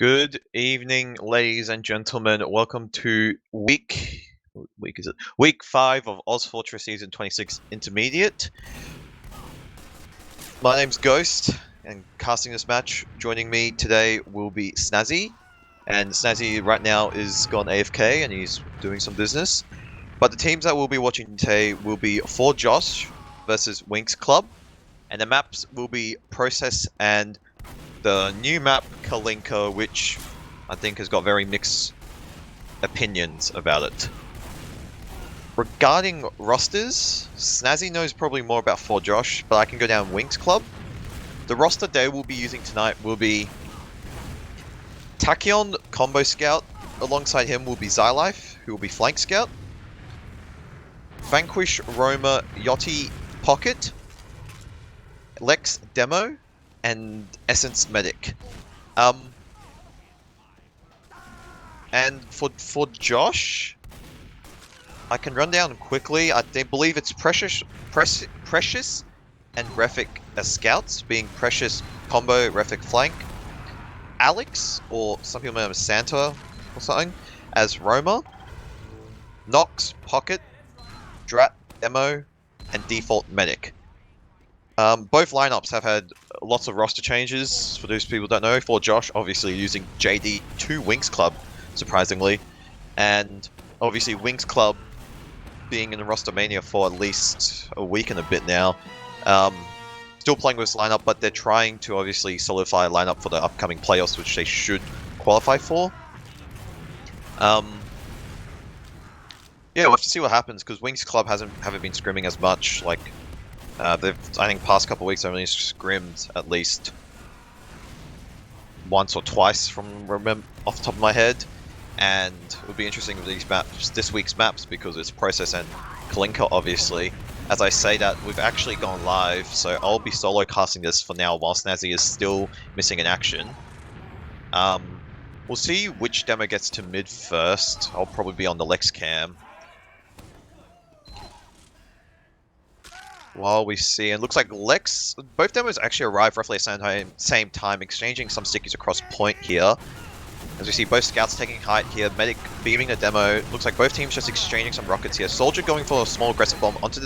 Good evening, ladies and gentlemen. Welcome to week 5 of ozfortress Season 26 Intermediate. My name's Ghost, and casting this match, joining me today will be Snazzy. And Snazzy right now is gone AFK and he's doing some business. But the teams that we'll be watching today will be For Josh versus Winx Club. And the maps will be Process and the new map, Kalinka, which I think has got very mixed opinions about it. Regarding rosters, Snazzy knows probably more about For Josh, but I can go down Winx Club. The roster they will be using tonight will be Tachyon, Combo Scout. Alongside him will be Zylife, who will be Flank Scout. Vanquish, Roma, Yachty, Pocket. Lex, Demo. And Essence Medic. And for Josh, I can run down quickly. I believe it's Precious and Refik as scouts, being Precious combo, Refik flank. Alex, or some people know him as Santa or something, as Roma. Nox, Pocket, Drat, Demo, and Default Medic. Both lineups have had lots of roster changes, for those people who don't know. For Josh, obviously using JD to Winx Club, surprisingly. And obviously Winx Club being in the roster mania for at least a week and a bit now. Still playing with this lineup, but they're trying to obviously solidify a lineup for the upcoming playoffs, which they should qualify for. Yeah, we'll have to see what happens, because Winx Club haven't been scrimming as much. Like, I think past couple of weeks I've only scrimmed at least once or twice from off the top of my head, and it would be interesting with these maps, this week's maps, because it's Process and Kalinka obviously. As I say that, we've actually gone live, so I'll be solo casting this for now while Snazzy is still missing in action. We'll see which demo gets to mid first. I'll probably be on the Lex cam. While we see, it looks like both demos actually arrived roughly at the same time, exchanging some stickies across point here. As we see both scouts taking height here, Medic beaming a demo. Looks like both teams just exchanging some rockets here. Soldier going for a small aggressive bomb onto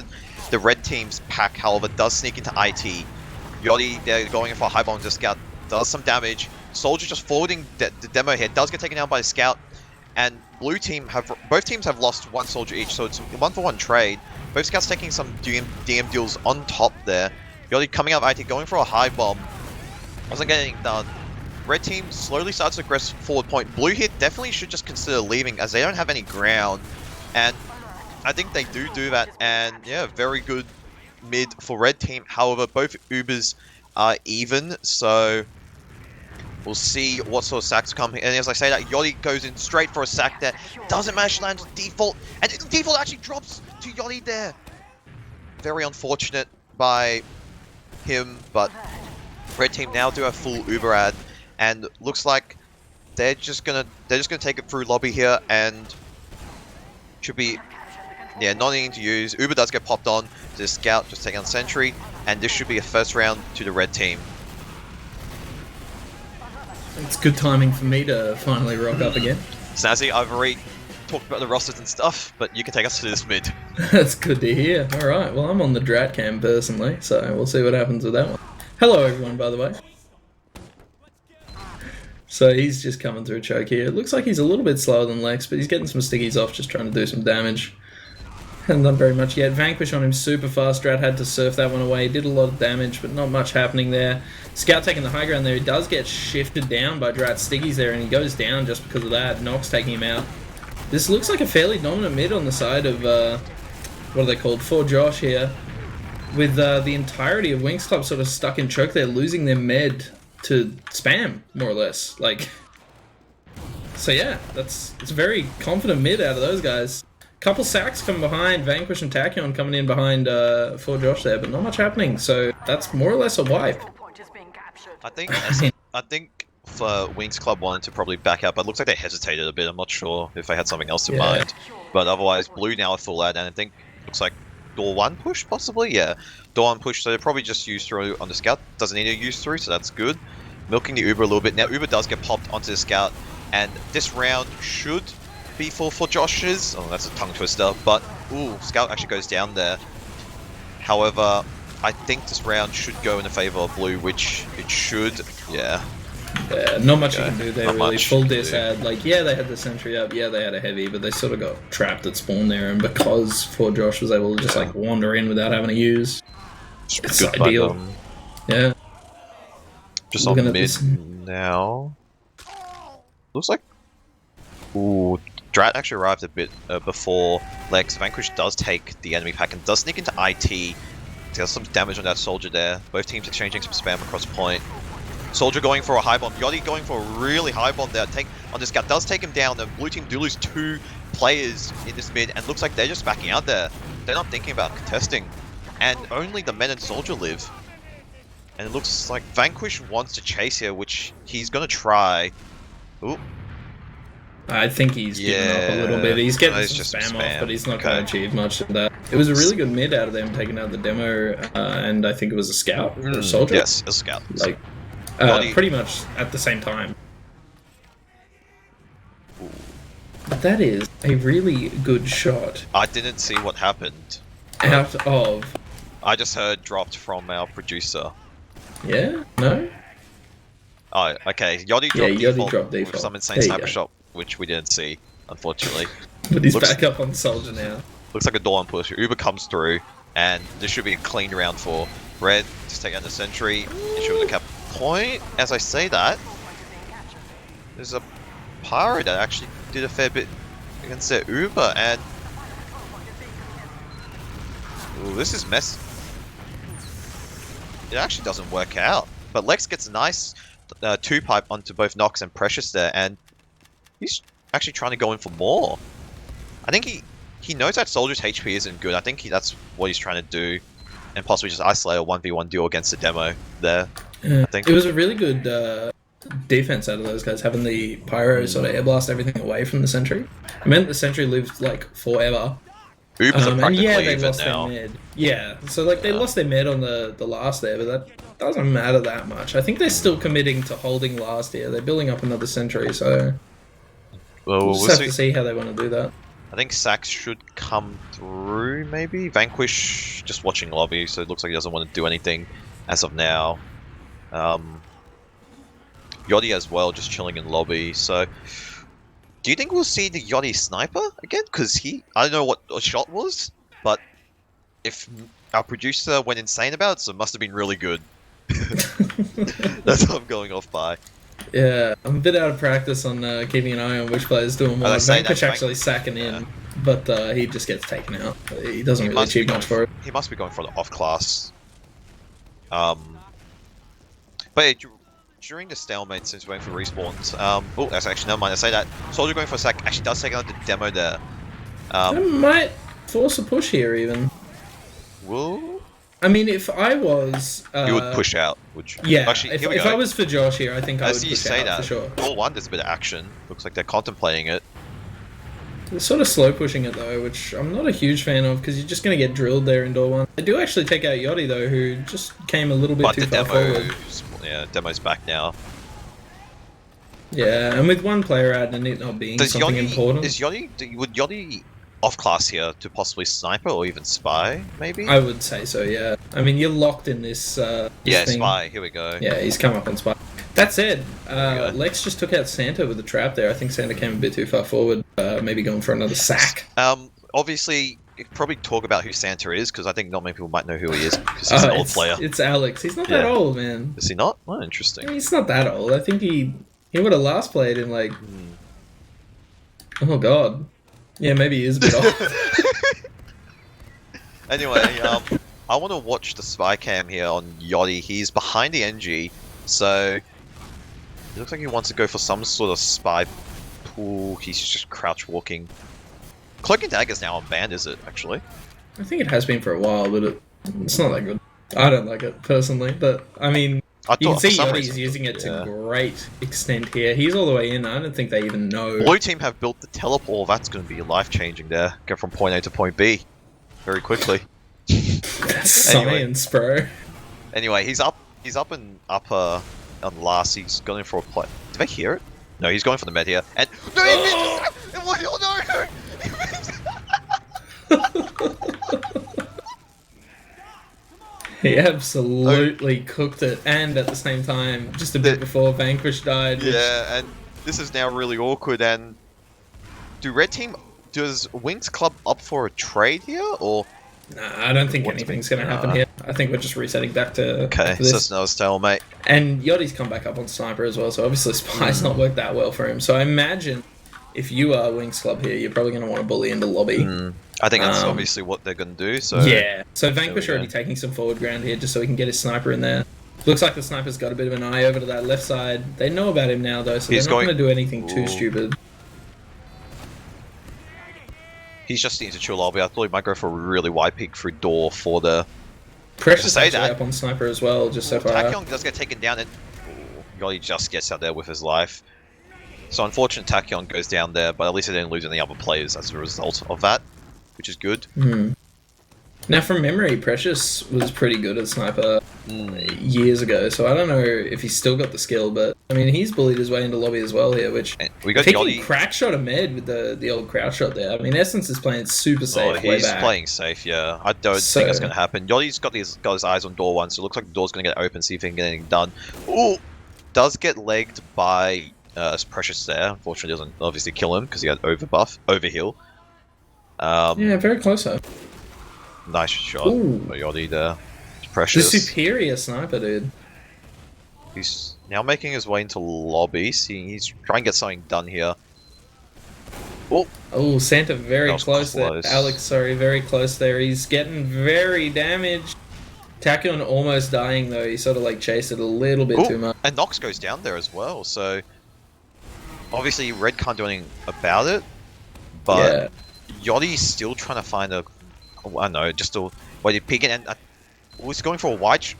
the red team's pack, however, does sneak into IT. Yachty, they're going in for a high bomb to scout, does some damage. Soldier just forwarding the demo here, does get taken down by the scout. And both teams have lost one soldier each, so it's a 1-for-1 trade. Both scouts taking some DM deals on top there. Yachty coming out of IT, going for a high bomb. Wasn't getting done. Red team slowly starts to aggress forward point. Blue here definitely should just consider leaving, as they don't have any ground. And I think they do that. And yeah, very good mid for red team. However, both Ubers are even, so we'll see what sort of sacks come. And as I say that, Yachty goes in straight for a sack there. Doesn't manage to land on Default. And Default actually drops to Yachty there. Very unfortunate by him, but red team now do have full Uber ad. And looks like they're just gonna take it through lobby here, and should be, yeah, not needing to use. Uber does get popped on to the scout, just taking on sentry, and this should be a first round to the red team. It's good timing for me to finally rock up again. Snazzy, I've already talked about the rosters and stuff, but you can take us to this mid. That's good to hear. Alright, well I'm on the Drat cam personally, so we'll see what happens with that one. Hello everyone, by the way. So he's just coming through choke here. It looks like he's a little bit slower than Lex, but he's getting some stickies off, just trying to do some damage. Hasn't done very much yet. Vanquish on him super fast. Drat had to surf that one away. Did a lot of damage, but not much happening there. Scout taking the high ground there. He does get shifted down by Drat's stickies there, and he goes down just because of that. Nox taking him out. This looks like a fairly dominant mid on the side of, what are they called? For Josh here. With the entirety of Winx Club sort of stuck in choke there, losing their med to spam, more or less. Like, so yeah, it's a very confident mid out of those guys. Couple sacks coming behind, Vanquish and Tachyon coming in behind For Josh there, but not much happening, so that's more or less a wipe. I think for Winx Club wanted to probably back out, but it looks like they hesitated a bit. I'm not sure if they had something else in mind. But otherwise, Blue now are full out, and I think looks like door 1 push, possibly? Yeah, door 1 push, so they probably just use through on the scout. Doesn't need to use through, so that's good. milking the Uber a little bit. Now Uber does get popped onto the Scout, and this round should be for Josh's. Oh, that's a tongue twister, but ooh, Scout actually goes down there. However, I think this round should go in the favor of blue, which it should. Yeah. Yeah, not much you can do there, Not really. much Full to dis do. ad. Like, yeah, they had the sentry up, yeah, they had a heavy, but they sort of got trapped at spawn there, and because poor Josh was able to just, like, wander in without having to use, it's Good ideal. fight, Yeah. just Looking on at mid this. now. Looks like. Ooh, Drat actually arrived a bit before Lex. Vanquish does take the enemy pack and does sneak into IT. Does some damage on that soldier there. Both teams exchanging some spam across point. Soldier going for a high bomb. Yachty going for a really high bomb there. Take on this Scout. Does take him down. The blue team do lose 2 players in this mid, and looks like they're just backing out there. They're not thinking about contesting. And only the men and soldier live. And it looks like Vanquish wants to chase here, which he's going to try. Ooh. I think he's given up a little bit. He's getting some just spam off, but he's not Okay. going to achieve much of that. It was a really good mid out of them taking out the demo, and I think it was a Scout or a soldier. Yes, a Scout. Like, Yachty- pretty much at the same time. But that is a really good shot I didn't see what happened. out of... I just heard dropped from our producer. Yeah? No? Oh, okay. Yachty dropped Yeah, Yachty default dropped with default. some insane There you sniper go. shot, which we didn't see, unfortunately. But he's Looks- back up on soldier now. Looks like a dawn push. Uber comes through, and this should be a clean round for Red. Just take out the sentry, ensure the cap point. As I say that, there's a Pyro that actually did a fair bit against their Uber, and ooh, this is messy. It actually doesn't work out, but Lex gets a nice 2-pipe onto both Nox and Precious there, and he's actually trying to go in for more. I think he knows that Soldier's HP isn't good. I think that's what he's trying to do, and possibly just isolate a 1v1 duel against the demo there. I think It was a really good defense out of those guys, having the Pyro sort of air blast everything away from the sentry. It meant the sentry lived, like, forever. Uber's are And practically yeah, they even lost now. their med. Yeah, so like they lost their med on the last there, but that doesn't matter that much. I think they're still committing to holding last here. They're building up another sentry, so Well, we'll just have to see how they want to do that. I think Sax should come through, maybe? Vanquish just watching lobby, so it looks like he doesn't want to do anything as of now. Yachty as well, just chilling in lobby, so... Do you think we'll see the Yachty sniper again? Because I don't know what a shot was, but if our producer went insane about it, so it must have been really good. That's what I'm going off by. Yeah, I'm a bit out of practice on keeping an eye on which player's doing I what. say Vanquish that actually sacking in, but he just gets taken out. He doesn't really achieve much for it. He must be going for the off class. But yeah, during the stalemate, since we're waiting for respawns, oh, that's actually never mind. I say that Soldier going for a sack actually does take out the demo there. That might force a push here, even. Will I mean, if I was... you would push out? Would you? Yeah, Actually, here we if go. I was for Josh here, I think I As would you push say out that, for sure. all one, there's a bit of action. Looks like they're contemplating it. They're sort of slow pushing it though, which I'm not a huge fan of because you're just going to get drilled there in door one. They do actually take out Yachty though, who just came a little bit But too the far forward. demo's back now. Yeah, and with one player out and it not being something important, Would Yachty off class here to possibly sniper or even spy? Maybe. I would say so. Yeah, I mean you're locked in this. This Yeah, thing. spy. Here we go. Yeah, he's come up on spy. That said, go. Lex just took out Santa with a trap there. I think Santa came a bit too far forward. Maybe going for another sack. Obviously, you could probably talk about who Santa is because I think not many people might know who he is because he's an old player. It's Alex. He's not that Yeah. old, man. Is he not? Oh, interesting. He's not that old. I think he would have last played in like. Oh god. Yeah, maybe he is a bit old. Anyway, I want to watch the spy cam here on Yachty. He's behind the NG, so it looks like he wants to go for some sort of spy pool. He's just crouch walking. Cloak and Dagger's now unbanned, is it, actually? I think it has been for a while, but it's not that good. I don't like it personally, but I mean, I you can thought see for some Yachty's reason- using it to yeah. great extent here. He's all the way in. I don't think they even know. Blue team have built the teleport. That's going to be life-changing there. Go from point A to point B very quickly. That's Anyway. science, bro. Anyway, he's up in upper on last. He's going for a play. Did I hear it? No, he's going for the med here. And no, he missed! Oh no! He absolutely cooked it, and at the same time, just a bit before Vanquish died. Yeah, and this is now really awkward. And does Winx Club up for a trade here, or? Nah, I don't think anything's going to happen here. I think we're just resetting back to okay. So it's another stalemate. And Yachty's come back up on Sniper as well, so obviously Spy's not worked that well for him. So I imagine if you are Winx Club here, you're probably going to want to bully into lobby. I think that's obviously what they're going to do. So yeah. So Vanquish already taking some forward ground here just so he can get his Sniper in there. Looks like the Sniper's got a bit of an eye over to that left side. They know about him now, though, so they're not going to do anything too stupid. He's just into chill lobby. I thought he might go for a really wide peek through door for the... Precious actually up on Sniper as well, just so far. Tachyon does get taken down and... Yachty just gets out there with his life. So unfortunate Tachyon goes down there, but at least he didn't lose any other players as a result of that, which is good. Now, from memory, Precious was pretty good at Sniper years ago, so I don't know if he's still got the skill, but I mean, he's bullied his way into lobby as well here, which we got Yachty crack shot a med with the old crouch shot there. I mean, Essence is playing super safe. He's playing safe, yeah. I don't think that's going to happen. Yachty's got his eyes on door one, so it looks like the door's going to get open, see if he can get anything done. Ooh! Does get legged by Precious there. Unfortunately, doesn't obviously kill him because he had overheal. Yeah, very close though. Nice shot by Yachty there. Precious. The superior Sniper, dude. He's now making his way into lobby. He's trying to get something done here. Oh, Santa very close there. Alex, sorry, very close there. He's getting very damaged. Tachyon almost dying though. He sort of like chased it a little bit too much. And Nox goes down there as well. So obviously Red can't do anything about it. But Yachty's still trying to find a... I don't know, just a way to peek it, and he's going for a wide. He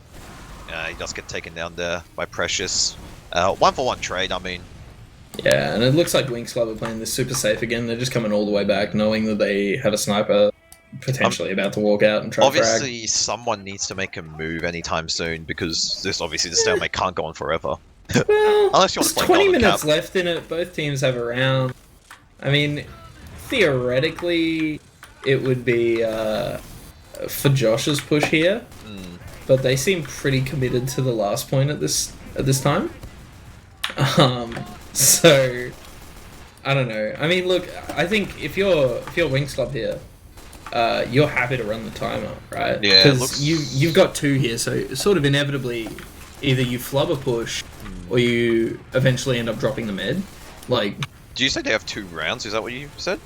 does get taken down there by Precious. 1-for-1 trade, I mean. Yeah, and it looks like Winx Club are playing this super safe again. They're just coming all the way back, knowing that they have a Sniper potentially about to walk out and try to frag. Obviously, someone needs to make a move anytime soon because the stalemate can't go on forever. Well, unless you want to play 20 minutes left in it. Both teams have a round. I mean, theoretically, it would be for Josh's push here, but they seem pretty committed to the last point at this time. So I don't know. I mean, look, I think if you're Winx Club here, you're happy to run the timer, right? Yeah, because you've got two here, so sort of inevitably, either you flub a push, or you eventually end up dropping the med. Like, do you say they have 2 rounds? Is that what you said?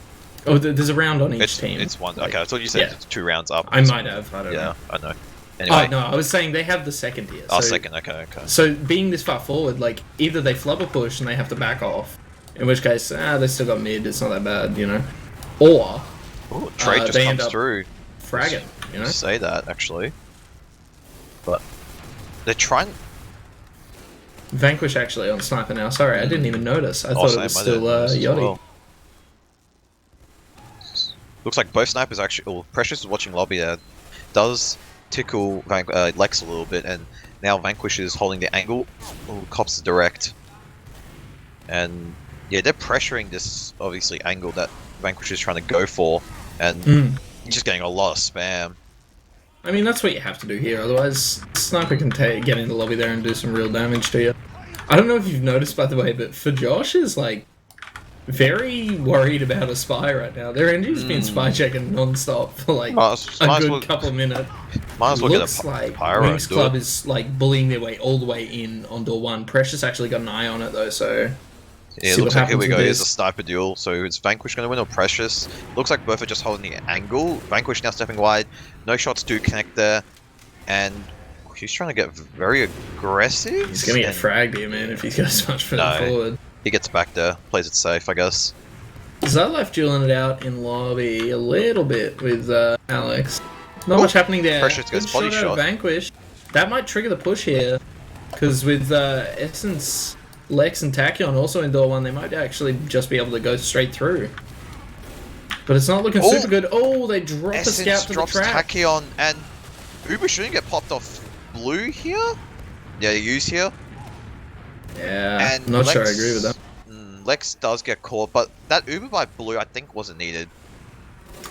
Oh, there's a round on each team. It's one. Okay, I thought you said it's 2 rounds up. I might have. I don't know. Yeah, I know. Anyway. Oh, no, I was saying they have the second here. Oh, second. Okay. So being this far forward, like, either they flub a push and they have to back off, in which case, they still got mid, it's not that bad, you know? Or... trade just comes through. Fragging, you know? Say that, actually. But... they're trying... Vanquish actually on Sniper now. Sorry, I didn't even notice. I thought it was still Yachty. Well. Looks like both snipers actually... Well, Precious is watching lobby there. Does tickle Lex a little bit, and now Vanquish is holding the angle. Cops the direct. And yeah, they're pressuring this, obviously, angle that Vanquish is trying to go for, and he's just getting a lot of spam. I mean, that's what you have to do here, otherwise Sniper can get in the lobby there and do some real damage to you. I don't know if you've noticed, by the way, but for Josh is, like, very worried about a spy right now. Their engine's been spy checking non-stop for, like, a good couple of minutes. Might as well Looks like Winx Club is, like, bullying their way all the way in on door 1. Precious actually got an eye on it, though, so... Yeah, it looks like, here we go, here's a sniper duel. So is Vanquish going to win or Precious? Looks like both are just holding the angle. Vanquish now stepping wide. No shots do connect there. And he's trying to get very aggressive. He's going to get fragged here, man, if he goes much further forward. He gets back there, plays it safe, I guess. Zolaf dueling it out in lobby a little bit with Alex. Not much happening there. Precious goes body shot. Vanquish. That might trigger the push here. Because with Essence... Lex and Tachyon also in door 1, they might actually just be able to go straight through. But it's not looking super good. Oh, they drop a scout to the trap. Tachyon, and Uber shouldn't get popped off blue here. Yeah, use here. Yeah, And not sure I agree with that. Lex does get caught, but that Uber by Blue I think wasn't needed.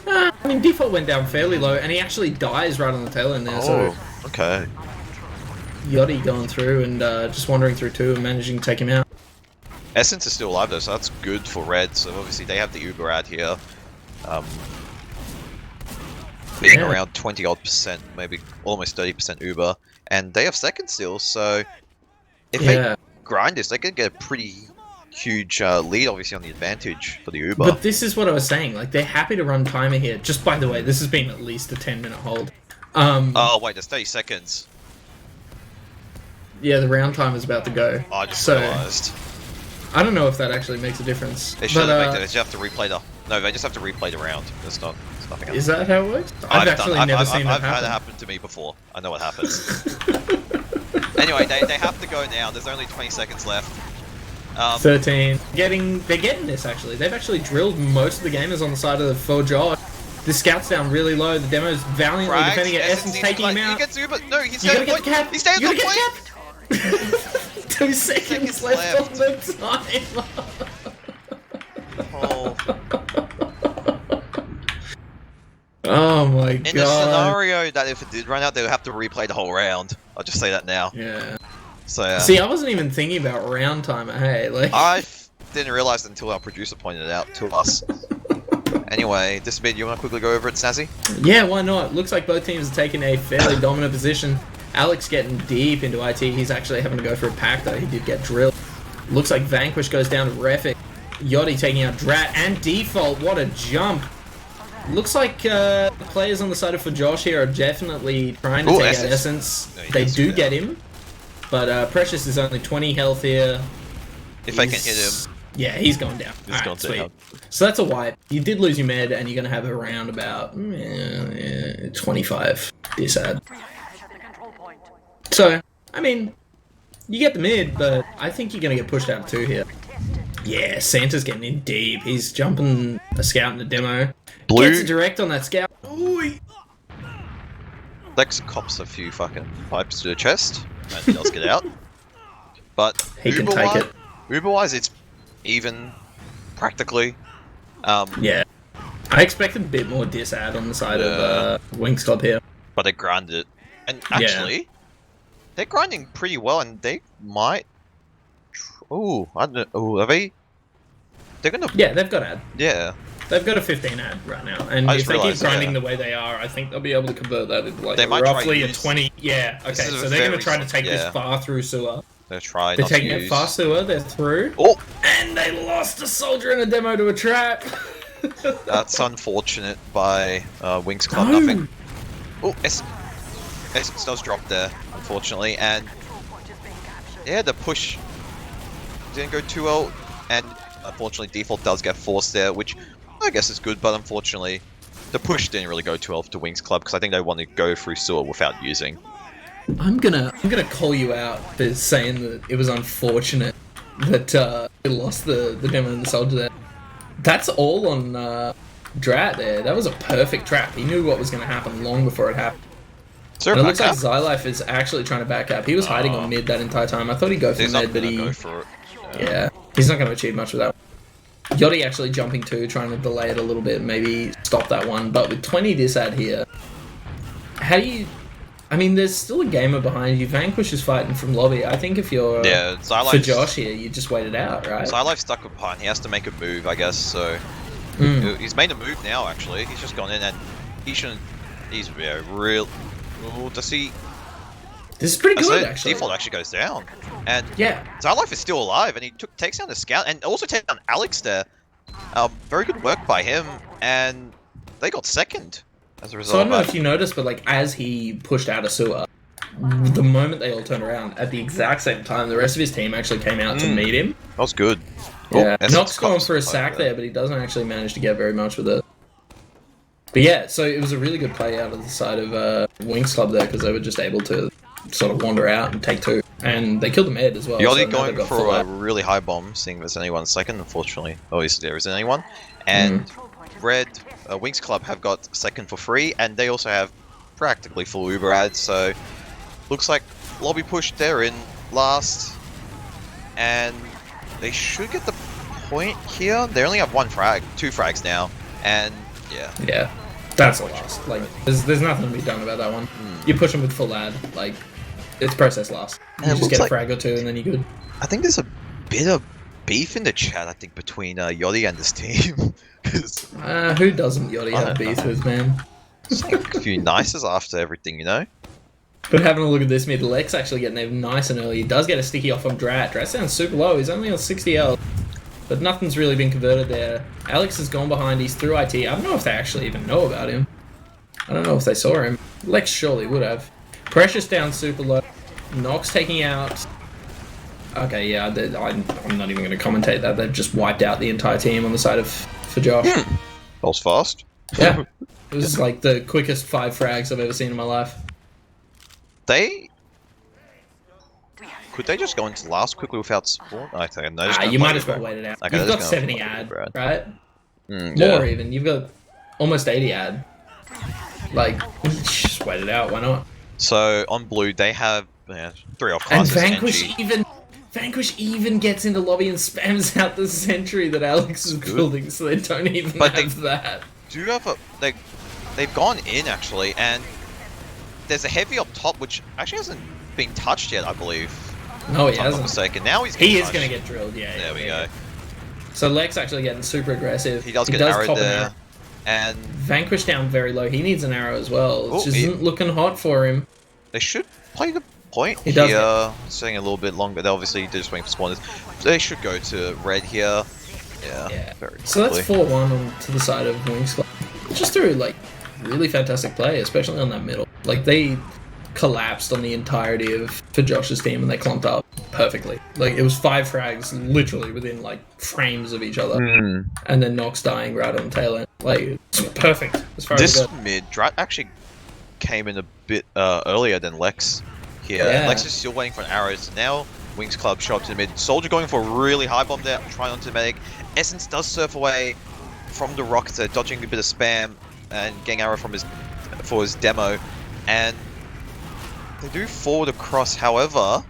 I mean, default went down fairly low, and he actually dies right on the tail end there. So okay. Yachty going through and just wandering through too and managing to take him out. Essence is still alive though, so that's good for Red. So obviously they have the Uber ad here. Being around 20 odd percent, maybe almost 30% Uber. And they have second still, so if they grind this, they could get a pretty huge lead obviously on the advantage for the Uber. But this is what I was saying, like they're happy to run timer here. Just by the way, this has been at least a 10-minute hold. Oh wait, there's 30 seconds. Yeah, the round time is about to go. I just realised. I don't know if that actually makes a difference. They should have they just have to replay the... No, they just have to replay the round. There's nothing else. Is that how it works? I've actually never seen that happen. I've had it happen to me before. I know what happens. Anyway, they have to go now. There's only 20 seconds left. 13. They're getting this actually. They've actually drilled most of the gamers on the side of the for Josh. The scout's down really low. The demo's valiantly defending it. Essence taking him out. He gets Uber. No, he's staying on point. He's staying on point. 2 seconds left on the timer. Oh my god. In the scenario that if it did run out, they would have to replay the whole round. I'll just say that now. Yeah. So see, I wasn't even thinking about round timer, hey, like... I didn't realise until our producer pointed it out to us. Anyway, this bit, you want to quickly go over it, Snazzy? Yeah, why not? Looks like both teams are taking a fairly dominant position. Alex getting deep into IT. He's actually having to go for a pack, though. He did get drilled. Looks like Vanquish goes down to Refik. Yachty taking out Drat and Default. What a jump. Looks like players on the side of for Josh here are definitely trying to take out Essence. No, they do get him. But Precious is only 20 health here. If they can hit him. Yeah, he's going down. He's going down. So that's a wipe. You did lose your med, and you're going to have around about 25 disad. So, I mean, you get the mid, but I think you're going to get pushed out of 2 here. Yeah, Santa's getting in deep. He's jumping a scout in the demo. Blue. Gets a direct on that scout. Ooh. Lex cops a few fucking pipes to the chest and does get out. But he can take it. Uber-wise, it's even, practically. Yeah. I expected a bit more disad on the side of Winx Club here. But they grinded it. And actually, they're grinding pretty well, and they might... Oh, I don't know. Oh, are they? They're gonna... Yeah, they've got ad. Yeah. They've got a 15 ad right now, and if they keep grinding the way they are, I think they'll be able to convert that into like roughly a 20. Yeah, okay, so they're going to try to take this far through sewer. They're trying. They're taking it far sewer. They're through. Oh, and they lost a soldier in a demo to a trap. That's unfortunate by Winx Club. Nothing. Oh, Essence does drop there, unfortunately, and yeah, the push didn't go too well, and unfortunately, Default does get forced there, which I guess is good, but unfortunately, the push didn't really go too well to Winx Club because I think they want to go through sewer without using. I'm gonna call you out for saying that it was unfortunate that they lost the demo and the soldier there. That's all on Drat there. That was a perfect trap. He knew what was going to happen long before it happened. And it looks like Xylife is actually trying to back up. He was hiding on mid that entire time. I thought he'd go for mid, but he... Yeah, he's not going to achieve much with that one. Yachty actually jumping too, trying to delay it a little bit, maybe stop that one. But with 20 disad here, how do you... I mean, there's still a gamer behind you. Vanquish is fighting from lobby. I think if you're for Josh here, you just wait it out, right? Xylife's stuck behind. He has to make a move, I guess, so... He's made a move now, actually. He's just gone in and he shouldn't... He's real... Oh, does he... This is pretty good, actually. Default actually goes down. And yeah, Xylife is still alive, and he takes down the scout, and also takes down Alex there. Very good work by him, and they got second as a result. So I don't know if you noticed, but like as he pushed out of sewer, the moment they all turned around, at the exact same time, the rest of his team actually came out to meet him. That was good. Yeah, Nox going for a sack there, but he doesn't actually manage to get very much with it. But yeah, so it was a really good play out of the side of Winx Club there, because they were just able to sort of wander out and take 2. And they killed the med as well. Yachty going for a really high bomb, seeing there's only 1 second, unfortunately. Oh, there isn't anyone. And Red, Winx Club have got second for free, and they also have practically full Uber ads, so looks like lobby push, they're in last. and they should get the point here. They only have 2 frags now, and yeah. Yeah, that's a loss. Like, there's nothing to be done about that one. You push them with full ad, like, it's process loss. You just get a frag or 2 and then you're good. I think there's a bit of beef in the chat, I think, between Yachty and this team. Who doesn't Yachty have beef with, man? It's like a few nices after everything, you know? But having a look at this mid, Lex actually getting there nice and early. He does get a sticky off on Drat. Drat sounds super low. He's only on 60 health. But nothing's really been converted there. Alex has gone behind. He's through IT. I don't know if they actually even know about him. I don't know if they saw him. Lex surely would have. Precious down super low. Nox taking out. Okay, yeah, I'm not even going to commentate that. They've just wiped out the entire team on the side of for Josh. That was fast. Yeah. It was like the quickest 5 frags I've ever seen in my life. Could they just go into last quickly without spawn? I think no. You might as well wait it out. Okay, you've got 70 ad, right? Yeah. More even. You've got almost 80 ad. Like, just wait it out. Why not? So on blue, they have 3 off And classes. Vanquish even gets into lobby and spams out the sentry that Alex is building, so they don't even have that. Do have they've gone in actually, and there's a heavy up top which actually hasn't been touched yet, I believe. No, he I'm not hasn't. mistaken. Now he's He is going to get drilled, yeah. There we go. So Lex actually getting super aggressive. He does get arrowed there. And Vanquish down very low. He needs an arrow as well. It just isn't looking hot for him. They should play the point he here. Does staying a little bit longer. They're obviously just waiting for spawners. They should go to red here. Yeah. Very so that's 4-1 on to the side of Winx. Just through like really fantastic play, especially on that middle. Like they collapsed on the entirety of for Josh's team and they clumped up perfectly. Like it was 5 frags literally within like frames of each other, and then Nox dying right on the tail end. Like it's perfect as far as this mid Drat actually came in a bit earlier than Lex here. Yeah. Lex is still waiting for an arrow. So now Winx Club show up to the mid. Soldier going for a really high bomb there, trying onto the medic. Essence does surf away from the rocket, dodging a bit of spam and getting arrow from for his demo, and they do forward across. However,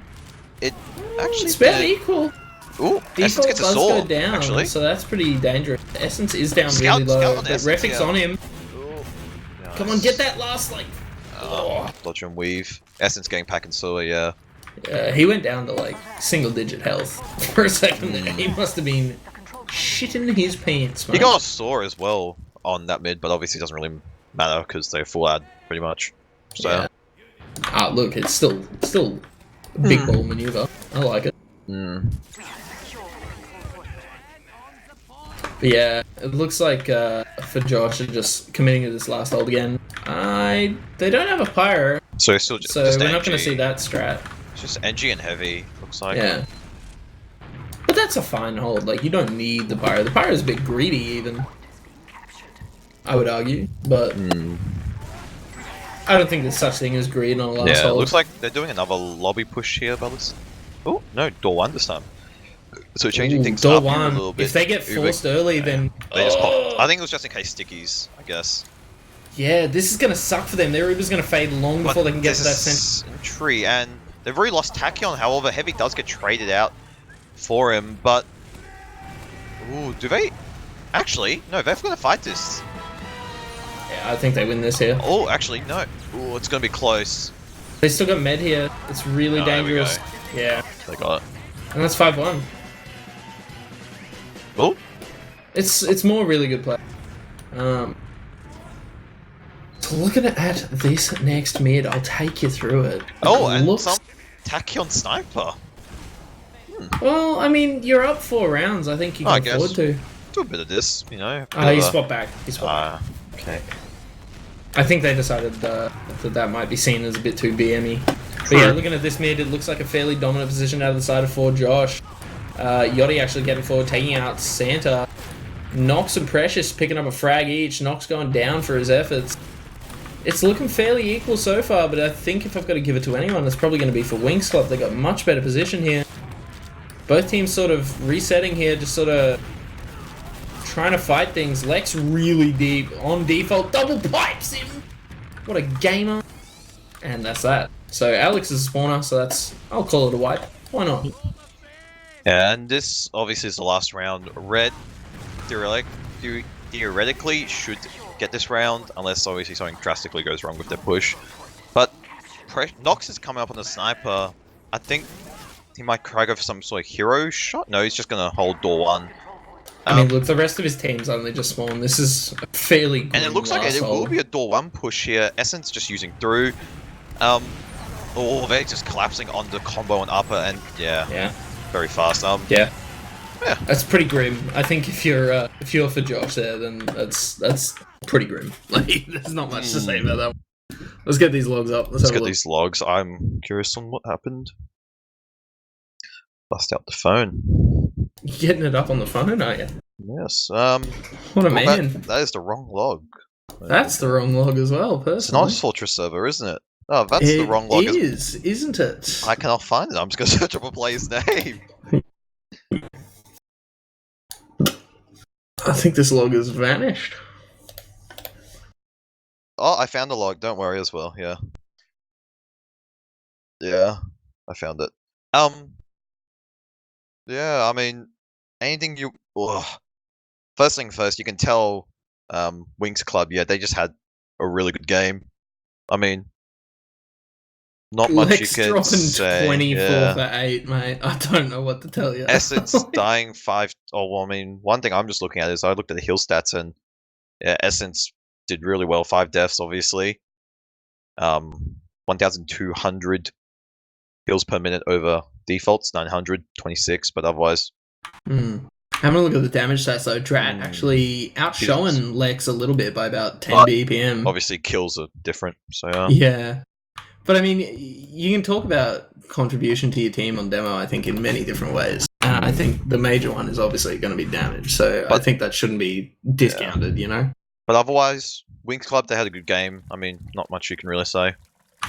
it actually it's fairly equal. Ooh, Essence gets a sword, go down, actually. So that's pretty dangerous. Essence is down Scout, really low, Scout on but Essence, Refic's yeah. on him. Ooh, nice. Come on, get that last like. Dodge and weave. Essence getting pack and sewer, yeah. He went down to like single-digit health for a second there. He must have been shitting his pants, man. He got a saw as well on that mid, but obviously it doesn't really matter because they're full ad pretty much. So. Yeah. Ah, look, it's still a big ball maneuver. I like it. But yeah, it looks like for Josh are just committing to this last hold again. They don't have a pyro, So it's still just so we're not going to see that strat. It's just NG and heavy, looks like. Yeah. But that's a fine hold. Like, you don't need the pyro. The pyro's a bit greedy, even. I would argue, but I don't think there's such thing as greed on a last Yeah, hold. it looks like they're doing another lobby push here, Bubbles. Oh, no, door 1 this time. So changing things door up here a 1. little bit. If they get forced early, then... They just popped. I think it was just in case stickies, I guess. Yeah, this is going to suck for them. Their Uber's going to fade long before they can get to that sentry. And they've already lost Tachyon, however, Heavy does get traded out for him, but... Ooh, do they... Actually, no, they're going to fight this. Yeah, I think they win this here. Oh, actually, no. Ooh, it's going to be close. They still got med here. It's really dangerous. Yeah. They got it. And that's 5-1. Oh. It's more really good play. So looking at this next mid, I'll take you through it. Oh, it and some Tachyon sniper. Well, I mean, you're up 4 rounds. I think you can afford to. Do a bit of this, you know. He swapped back. He swapped back. Okay. I think they decided that might be seen as a bit too BME. But yeah, looking at this mid, it looks like a fairly dominant position out of the side of forward Josh. Yachty actually getting forward, taking out Santa. Nox and Precious picking up a frag each. Nox going down for his efforts. It's looking fairly equal so far, but I think if I've got to give it to anyone, it's probably going to be for Winx Club. They got much better position here. Both teams sort of resetting here, just sort of trying to fight things. Lex really deep on default, double pipes him. What a gamer. And that's that. So Alex is a spawner, so I'll call it a wipe. Why not? And this obviously is the last round. Red theoretically should get this round, unless obviously something drastically goes wrong with their push. But Nox is coming up on the sniper. I think he might try to go for some sort of hero shot. No, he's just going to hold door 1. I mean, look, the rest of his team's only just spawned. This is a fairly and it looks like it will be a door 1 push here. Essence just using through. Oh, they're just collapsing on the combo and upper, and yeah, very fast. Yeah, that's pretty grim. I think if you're for Josh there, then that's pretty grim. Like, there's not much to say about that one. Let's get these logs up. Let's get these logs. I'm curious on what happened. Bust out the phone. You getting it up on the phone, are you? Yes. What a man. That is the wrong log. That's the wrong log as well, personally. It's an ozfortress server, isn't it? Oh, that's the wrong log. It is, isn't it? I cannot find it. I'm just going to search up a player's name. I think this log has vanished. Oh, I found the log. Don't worry as well. Yeah. Yeah, I found it. Yeah, I mean, anything you... Ugh. First thing first, you can tell Winx Club, yeah, they just had a really good game. I mean, not much you can say. 24 for 8, mate. I don't know what to tell you. Essence dying 5... Oh, well, I mean, one thing I'm just looking at is I looked at the heal stats and yeah, Essence did really well. 5 deaths, obviously. 1,200 heals per minute over defaults, 926, but otherwise... Having a look at the damage stats though, Drat actually outshowing Lex a little bit by about 10 BPM. Obviously, kills are different, so yeah. Yeah. But I mean, you can talk about contribution to your team on demo, I think, in many different ways. I think the major one is obviously going to be damage, so I think that shouldn't be discounted, you know? But otherwise, Winx Club, they had a good game. I mean, not much you can really say.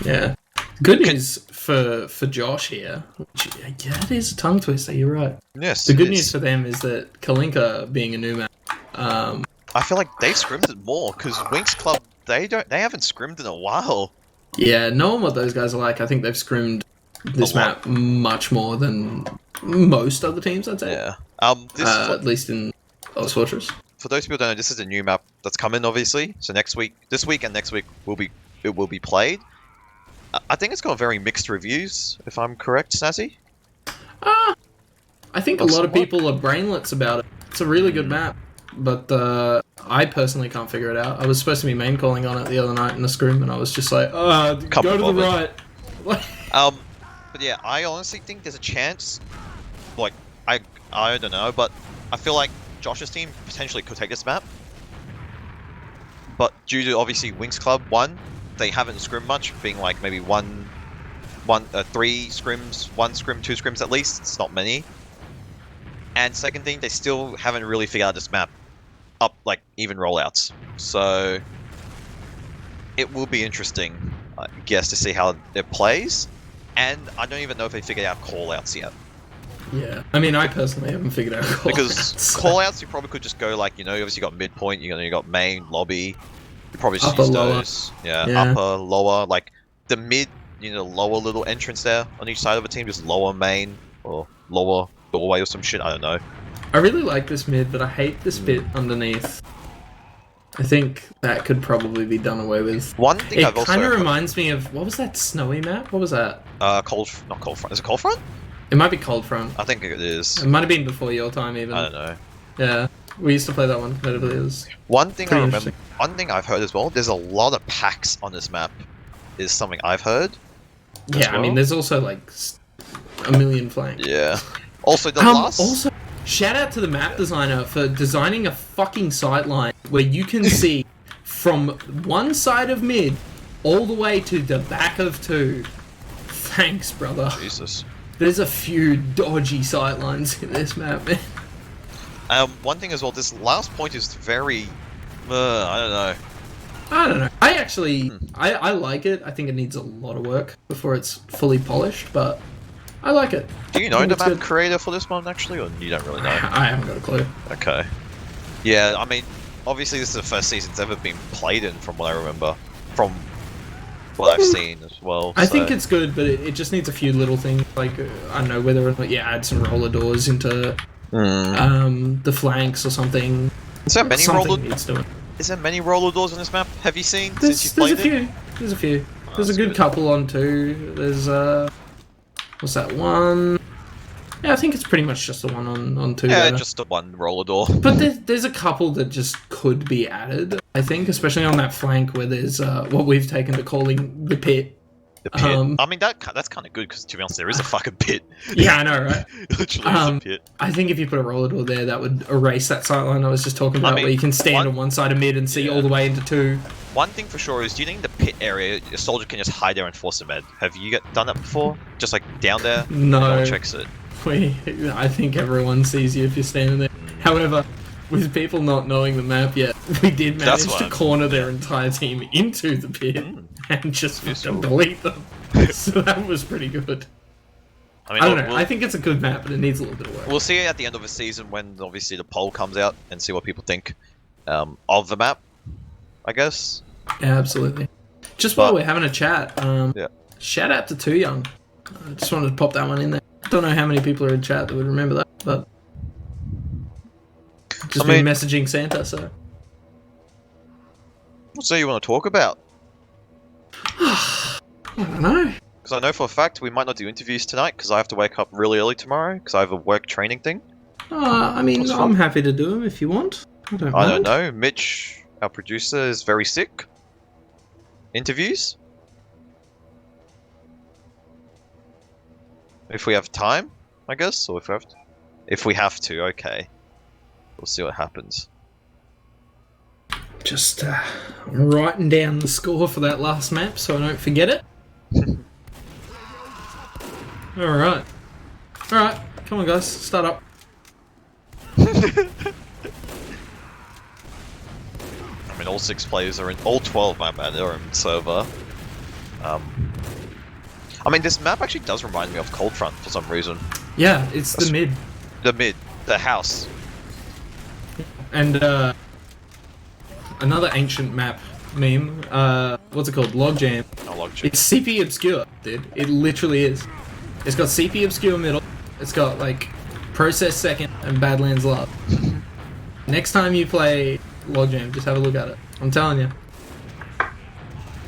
Yeah. Good news for Josh here. Which, yeah, it is a tongue twister, you're right. Yes. The good news for them is that Kalinka being a new map. I feel like they scrimmed it more, because Winx Club, they haven't scrimmed in a while. Yeah, knowing what those guys are like, I think they've scrimmed this map much more than most other teams, I'd say. Yeah. At least in ozfortress. For those people who don't know, this is a new map that's coming, obviously. So this week and next week it will be played. I think it's got very mixed reviews, if I'm correct, Snazzy? I think a lot of people are brainlets about it. It's a really good map, but I personally can't figure it out. I was supposed to be main calling on it the other night in the scrim, and I was just like, go to the right. But yeah, I honestly think there's a chance, like, I don't know, but I feel like Josh's team potentially could take this map. But due to, obviously, Winx Club, they haven't scrimmed much, being like maybe 3 scrims, 1 scrim, 2 scrims at least. It's not many. And second thing, they still haven't really figured out this map up, like, even rollouts. So it will be interesting, I guess, to see how it plays. And I don't even know if they figured out callouts yet. Yeah, I mean, I personally haven't figured out callouts. Because callouts, you probably could just go like, you know, obviously you got midpoint, you got main, lobby. You probably just use those. Yeah, upper, lower, like the mid, lower little entrance there on each side of a team, just lower main or lower doorway or some shit. I don't know. I really like this mid, but I hate this bit underneath. I think that could probably be done away with. One thing I've also... It kind of reminds me of... What was that snowy map? What was that? Not Cold Front. Is it Cold Front? It might be Cold Front. I think it is. It might have been before your time, even. I don't know. Yeah. We used to play that one competitively. It was one thing I remember... One thing I've heard as well, there's a lot of packs on this map, is something I've heard. Yeah, I mean, there's also, like, a million flanks. Yeah. Also, the last... Also, shout out to the map designer for designing a fucking sightline where you can see from one side of mid all the way to the back of 2. Thanks, brother. Jesus. There's a few dodgy sightlines in this map, man. One thing as well, this last point is very... I don't know. I actually... I like it. I think it needs a lot of work before it's fully polished, but I like it. Do you know the map creator for this one, actually, or you don't really know? I haven't got a clue. Okay. Yeah, I mean, obviously this is the first season it's ever been played in, from what I remember. From what I've seen as well. I think it's good, but it just needs a few little things, like, I don't know, whether or not you add some roller doors into the flanks or something. Is there many roller? Needs doing. Is there many roller doors on this map? Have you seen There's, since you played there's a few. There's a few. Oh, There's a good couple on 2. There's what's that one? Yeah, I think it's pretty much just the one on 2. Yeah, there. just the one roller door. But there's a couple that just could be added, I think, especially on that flank where there's what we've taken to calling the pit. The pit. I mean, that's kind of good because, to be honest, there is a fucking pit. Yeah, I know, right? Literally is a pit. I think if you put a roller door there, that would erase that sightline I was just talking about, where you can stand on one side of mid and see all the way into 2. One thing for sure is, do you think the pit area, a soldier can just hide there and force a med? Have you done that before? Just like down there? No. No one checks it. I think everyone sees you if you're standing there. However, with people not knowing the map yet, we did manage to corner their entire team into the pit and just fucking delete them. So that was pretty good. I don't know. I think it's a good map, but it needs a little bit of work. We'll see at the end of the season when obviously the poll comes out and see what people think of the map, I guess. Yeah, absolutely. Just while we're having a chat, shout out to Too Young. I just wanted to pop that one in there. Don't know how many people are in chat that would remember that, but just been messaging Santa, so. What's that you want to talk about? I don't know. Because I know for a fact we might not do interviews tonight because I have to wake up really early tomorrow because I have a work training thing. I mean, I'm happy to do them if you want. I don't know. Mitch, our producer, is very sick. Interviews? If we have time, I guess, or if we have to, okay. We'll see what happens. Just I'm writing down the score for that last map so I don't forget it. Alright. Alright, come on guys, start up. I mean, all 6 players are in, all 12, my bad, are in server. I mean, this map actually does remind me of Cold Front for some reason. Yeah, it's the mid. The house. And, another ancient map meme, what's it called? Logjam. Oh, Logjam. It's CP Obscure, dude. It literally is. It's got CP Obscure middle, it's got, like, Process second, and Badlands last. Next time you play Logjam, just have a look at it. I'm telling you.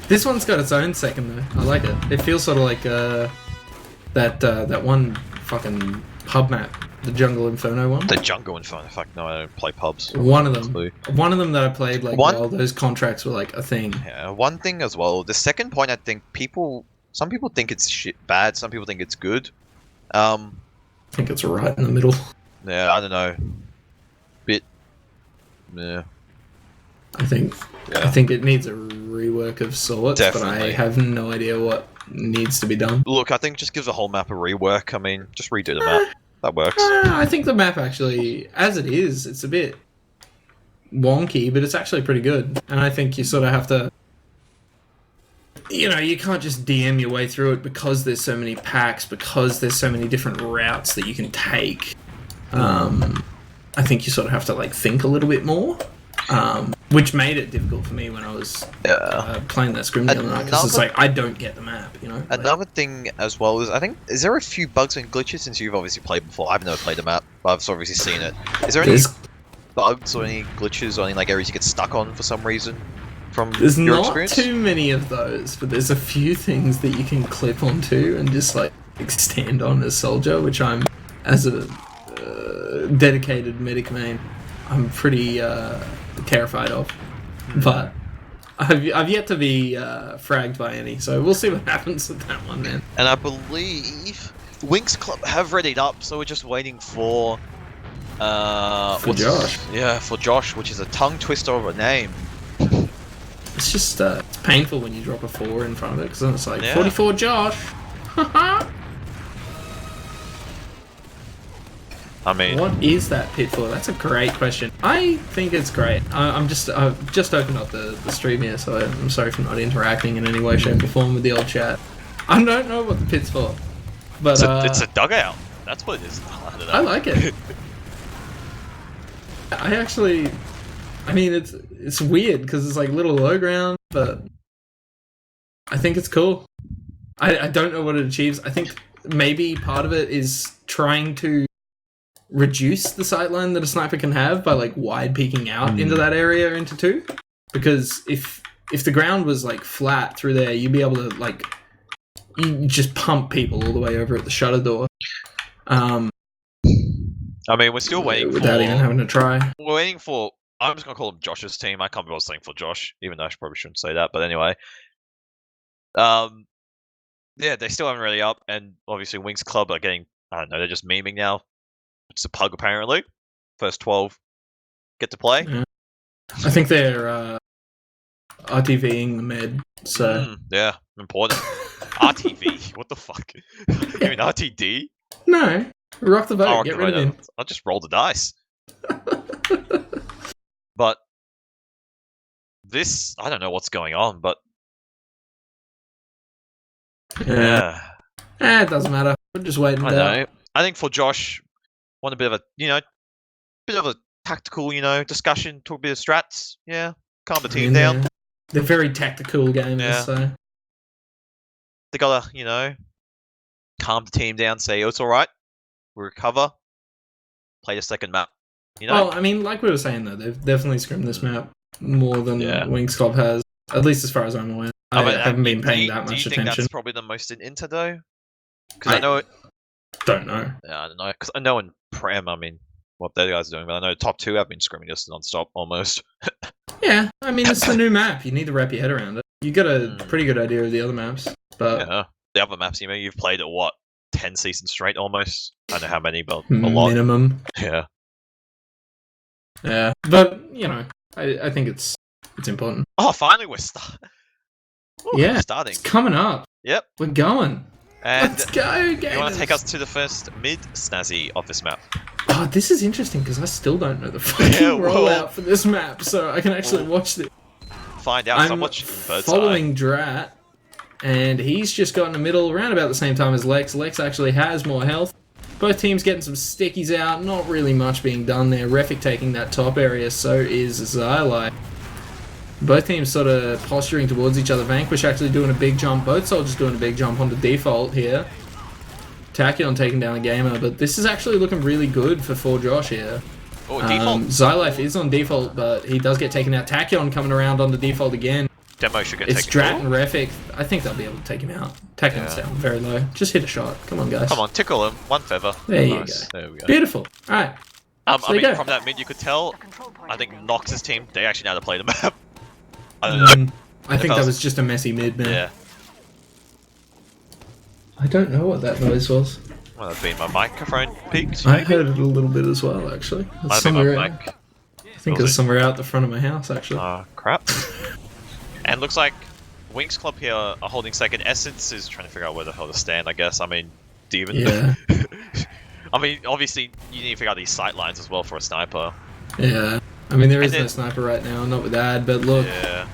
This one's got its own second though. I like it. It feels sort of like that one fucking pub map, the Jungle Inferno one. The Jungle Inferno. Fuck no, I don't play pubs. One of them. One of them that I played like while those contracts were like a thing. Yeah. One thing as well. The second point, I think some people think it's bad. Some people think it's good. I think it's right in the middle. Yeah, I don't know. Yeah. I think it needs a rework of sorts, Definitely. but I have no idea what needs to be done. Look, I think just gives the whole map a rework. I mean, just redo the map. That works. I think the map actually, as it is, it's a bit wonky, but it's actually pretty good. And I think you sort of have to, you can't just DM your way through it because there's so many packs, because there's so many different routes that you can take. I think you sort of have to like think a little bit more. Which made it difficult for me when I was playing that scrim the other night, because it's like, I don't get the map, Another thing as well is, is there a few bugs and glitches, since you've obviously played before? I've never played the map, but I've obviously seen it. Is there any bugs or any glitches or any like areas you get stuck on for some reason from your experience? There's not too many of those, but there's a few things that you can clip onto and just like stand on as soldier, which I'm, as a dedicated medic main, I'm pretty terrified of, but I've yet to be fragged by any, so we'll see what happens with that one, man. And I believe Winx Club have readied up, so we're just waiting for Josh. Yeah, for Josh, which is a tongue twister of a name. It's just it's painful when you drop a 4 in front of it, because then it's like 44 Josh. I mean, what is that pit for? That's a great question. I think it's great. I've just opened up the stream here, so I'm sorry for not interacting in any way, shape, or form with the old chat. I don't know what the pit's for, but it's a dugout. That's what it is. I like it. I mean, it's weird because it's like little low ground, but I think it's cool. I don't know what it achieves. I think maybe part of it is trying to reduce the sightline that a sniper can have by like wide peeking out into that area into 2. Because if the ground was like flat through there, you'd be able to like you just pump people all the way over at the shutter door. I mean, we're still waiting without even having to try. We're waiting for. I'm just gonna call him Josh's team. I can't be saying for Josh, even though I probably shouldn't say that. But anyway, yeah, they still haven't really up, and obviously Winx Club are getting. I don't know. They're just memeing now. It's a pug apparently. First 12 get to play. Yeah. I think they're RTVing the med. So yeah, important. RTV. What the fuck? You mean RTD? No. Rock the vote. Get rid of him. I'll just roll the dice. But this, I don't know what's going on, but yeah. It doesn't matter. We're just waiting. I know. I think for Josh, want a bit of a tactical, discussion, talk a bit of strats. Yeah, calm the team down. They're very tactical gamers, so they gotta, calm the team down. Say, oh, it's all right. We recover. Play the second map. Well, I mean, like we were saying though, they've definitely scrimmed this map more than Winx Club has, at least as far as I'm aware. I haven't been paying that much attention. Do you think that's probably the most in Inter though? Because I know it. Don't know. Yeah, I don't know. Because I know in Prem, I mean, what the guys are doing, but I know top 2 have been scrimming this non-stop almost. Yeah, I mean, it's the new map. You need to wrap your head around it. You got a pretty good idea of the other maps, but yeah, the other maps, you've played it 10 seasons straight almost. I don't know how many, but a lot. Minimum. Yeah. Yeah, but I think it's important. Oh, finally we're starting. It's coming up. Yep, we're going. And let's go, gamers. You want to take us to the first mid snazzy of this map? Oh, this is interesting because I still don't know the fucking rollout for this map, so I can actually watch this. Find out. I'm watching following Drat, and he's just got in the middle around about the same time as Lex. Lex actually has more health. Both teams getting some stickies out, not really much being done there. Refik taking that top area, so is Xyli. Both teams sort of posturing towards each other. Vanquish actually doing a big jump. Both soldiers doing a big jump onto default here. Tachyon taking down a gamer, but this is actually looking really good for Josh here. Oh, default. Xylife is on default, but he does get taken out. Tachyon coming around onto default again. Demo should get taken out. It's Drat and Refik. I think they'll be able to take him out. Tachyon's down very low. Just hit a shot. Come on, guys. Come on, tickle him. One feather. There you go. There we go. Beautiful. Alright. I mean, from that mid, you could tell, I think Nox's team, they actually know how to play the map. I don't know. I think that was just a messy mid, man. Yeah. I don't know what that noise was. Well, that's been my microphone peaked. I heard it a little bit as well, actually. Might be my mic. I think it was somewhere out the front of my house, actually. Oh, crap. And looks like Winx Club here are holding second. Essence is trying to figure out where the hell to stand, I guess. I mean, Demon. Yeah. I mean, obviously, you need to figure out these sight lines as well for a sniper. Yeah. I mean, there is no sniper right now, not with ad, but look,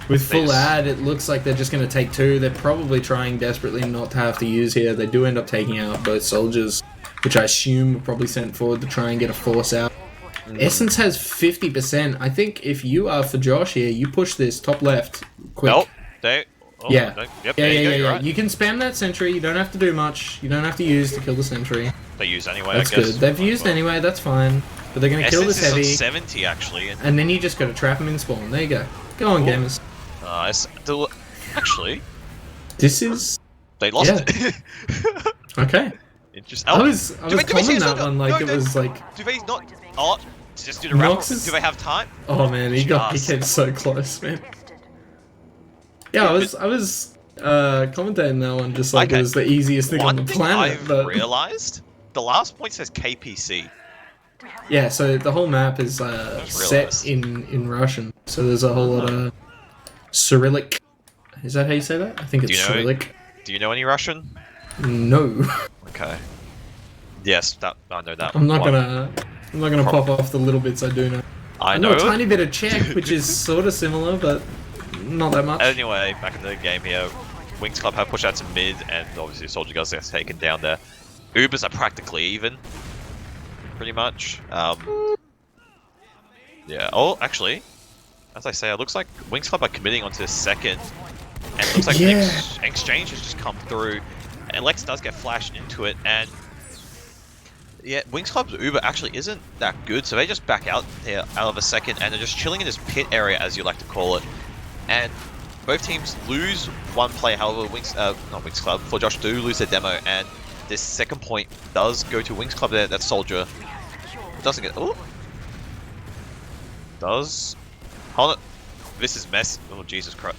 with full ad, it looks like they're just going to take 2. They're probably trying desperately not to have to use here. They do end up taking out both soldiers, which I assume were probably sent forward to try and get a force out. Essence has 50%. I think if you are for Josh here, you push this top left quick. Oh, yeah. Yep, Yeah. Right. You can spam that sentry. You don't have to do much. You don't have to use to kill the sentry. They use anyway, That's I guess. good. They've used anyway, that's fine. But they're going to kill this heavy. Is on 70, actually. And then you just got to trap them in spawn. There you go. Go on, gamers. Nice. Actually... This is... They lost it. Okay. Interesting. I was calling that one like it was like... Do they not... Oh, just do the wrap. Do they have time? Oh man, he came so close, man. Yeah, I was commentating that one just like it was the easiest thing on the planet. I've realized the last point says KPC. Yeah, so the whole map is set in Russian, so there's a whole lot of Cyrillic. Is that how you say that? I think it's Cyrillic. Do you know any Russian? No. Okay. Yes, I know that. I'm not gonna pop off the little bits I do know. I know a tiny bit of Czech, which is sort of similar, but not that much. Anyway, back in the game here, Winx Club have pushed out to mid, and obviously Soldier Girls get taken down there. Ubers are practically even, pretty much. Yeah. Oh, actually, as I say, it looks like Winx Club are committing onto the second. And it looks like Yeah. the exchange has just come through, and Lex does get flashed into it, and yeah, Winx Club's Uber actually isn't that good, so they just back out here out of a second, and they're just chilling in this pit area, as you like to call it. And both teams lose one player, however, not Winx Club, for Josh do lose their demo, and this second point does go to Winx Club there. That Soldier doesn't get. Oh, does. Hold it. This is mess. Oh, Jesus Christ.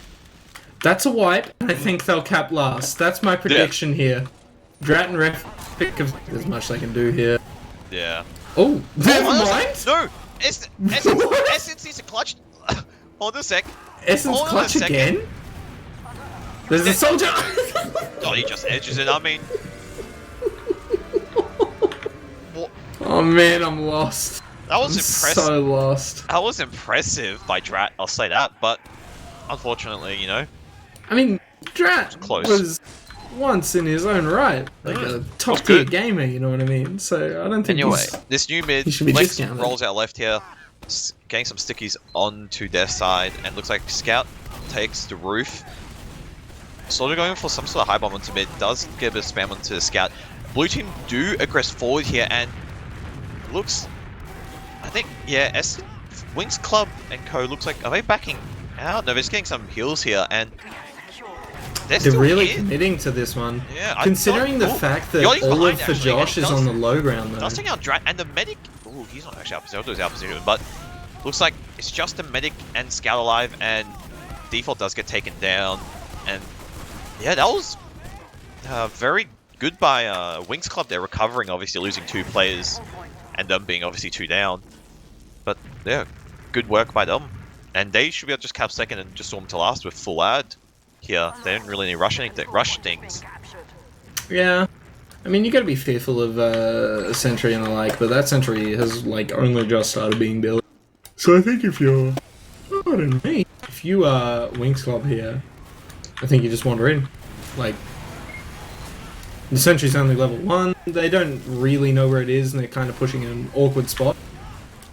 That's a wipe, and I think they'll cap last. That's my prediction here. Drat and Ref pick of there's much they can do here. Yeah. Oh, never mind. No! Essence needs a clutch. Hold on a sec. Essence Hold on a clutch second. again. There's a soldier. Oh, he just edges it. I mean, what? Oh man, I'm lost. That was I'm impressive. so lost. That was impressive by Drat. I'll say that, but unfortunately, you know, I mean, Drat close. was once in his own right, like a top tier gamer. You know what I mean? So I don't think. Anyway, this new mid, he should be Lex discounted. rolls out left here, getting some stickies onto their side, and looks like Scout takes the roof. Sort of going for some sort of high bomb onto mid, does get a bit of spam onto the Scout. Blue team do aggress forward here, and looks, I think, yeah, Winx Club and co looks like, are they backing out? No, they're just getting some heals here, and they're really in. committing to this one. Yeah, considering the fact that Yachty's all behind, of for actually, Josh and is does- on the low ground though. Does take out Drat, and the medic, oh, he's not actually out position, I'll do his out position, but looks like it's just a medic and Scout alive, and Default does get taken down, and yeah, that was very good by Winx Club. They're recovering, obviously losing 2 players, and them being obviously 2 down. But yeah, good work by them. And they should be able to just cap second and just storm to last with full ad here. They didn't really need rush things. Yeah. I mean, you gotta be fearful of a sentry and the like, but that sentry has like only just started being built. So I think if you're, pardon me, if you are Winx Club here, I think you just wander in. Like, the sentry's only level 1, they don't really know where it is, and they're kind of pushing in an awkward spot.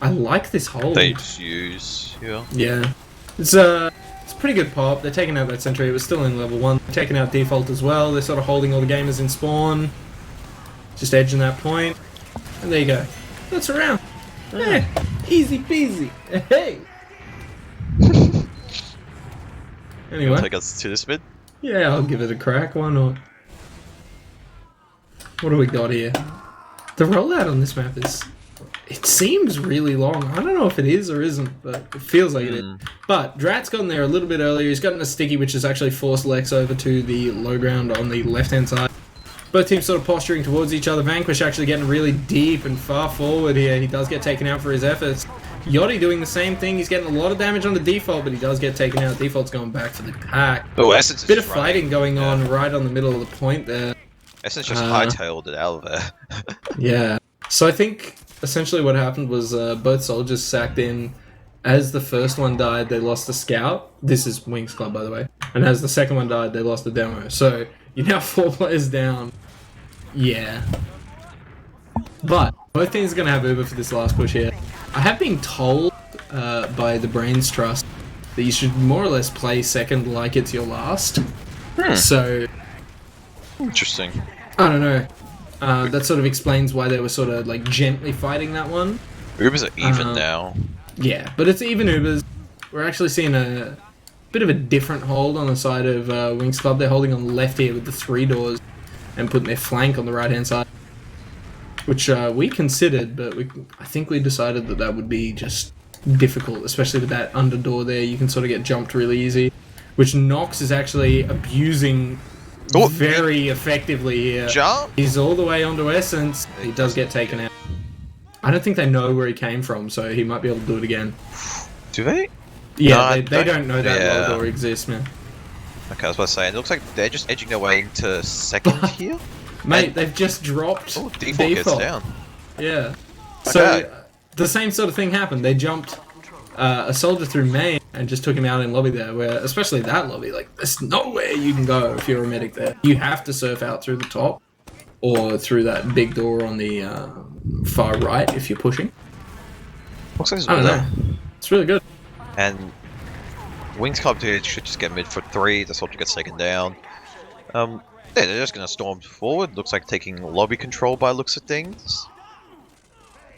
I like this hold. They just use, Yeah. It's a pretty good pop. They're taking out that sentry. It was still in level 1. They're taking out Default as well. They're sort of holding all the gamers in spawn. Just edging that point. And there you go. That's a round. Yeah. Easy peasy. Hey. Anyway. Take us to this mid. Yeah, I'll give it a crack. Why not? What do we got here? The rollout on this map is... It seems really long. I don't know if it is or isn't, but it feels like it is. But Drat's gotten there a little bit earlier. He's gotten a sticky, which has actually forced Lex over to the low ground on the left-hand side. Both teams sort of posturing towards each other. Vanquish actually getting really deep and far forward here. He does get taken out for his efforts. Yachty doing the same thing. He's getting a lot of damage on the Default, but he does get taken out. Default's going back for the pack. Oh, Essence is Bit of just running. fighting going on right on the middle of the point there. Essence just hightailed it out of there. Yeah. So I think essentially what happened was both soldiers sacked in. As the first one died, they lost the Scout. This is Winx Club, by the way. And as the second one died, they lost the demo. So you're now 4 players down. Yeah. But both teams are going to have Uber for this last push here. I have been told by the Brains Trust that you should more or less play second like it's your last. So... Interesting. I don't know. That sort of explains why they were sort of like gently fighting that one. Ubers are even now. Yeah, but it's even Ubers. We're actually seeing a bit of a different hold on the side of Winx Club. They're holding on the left here with the 3 doors and putting their flank on the right-hand side, which we considered, but I think we decided that that would be just difficult, especially with that under door there. You can sort of get jumped really easy, which Nox is actually abusing very effectively here. Jump? He's all the way onto Essence. He does get taken out. I don't think they know where he came from, so he might be able to do it again. Do they? Yeah, No, they don't know that yeah. low door exists, man. Okay, I was about to say, it looks like they're just edging their way into second here. Mate, And- they've just dropped Oh, default gets down. Yeah. So, Okay. the same sort of thing happened. They jumped a soldier through main and just took him out in lobby there, where, especially that lobby, like, there's nowhere you can go if you're a medic there. You have to surf out through the top, or through that big door on the far right if you're pushing. Looks like I don't know. It's really good. And Winx Club here should just get mid for 3. The soldier gets taken down. Yeah, they're just gonna storm forward. Looks like taking lobby control by looks of things.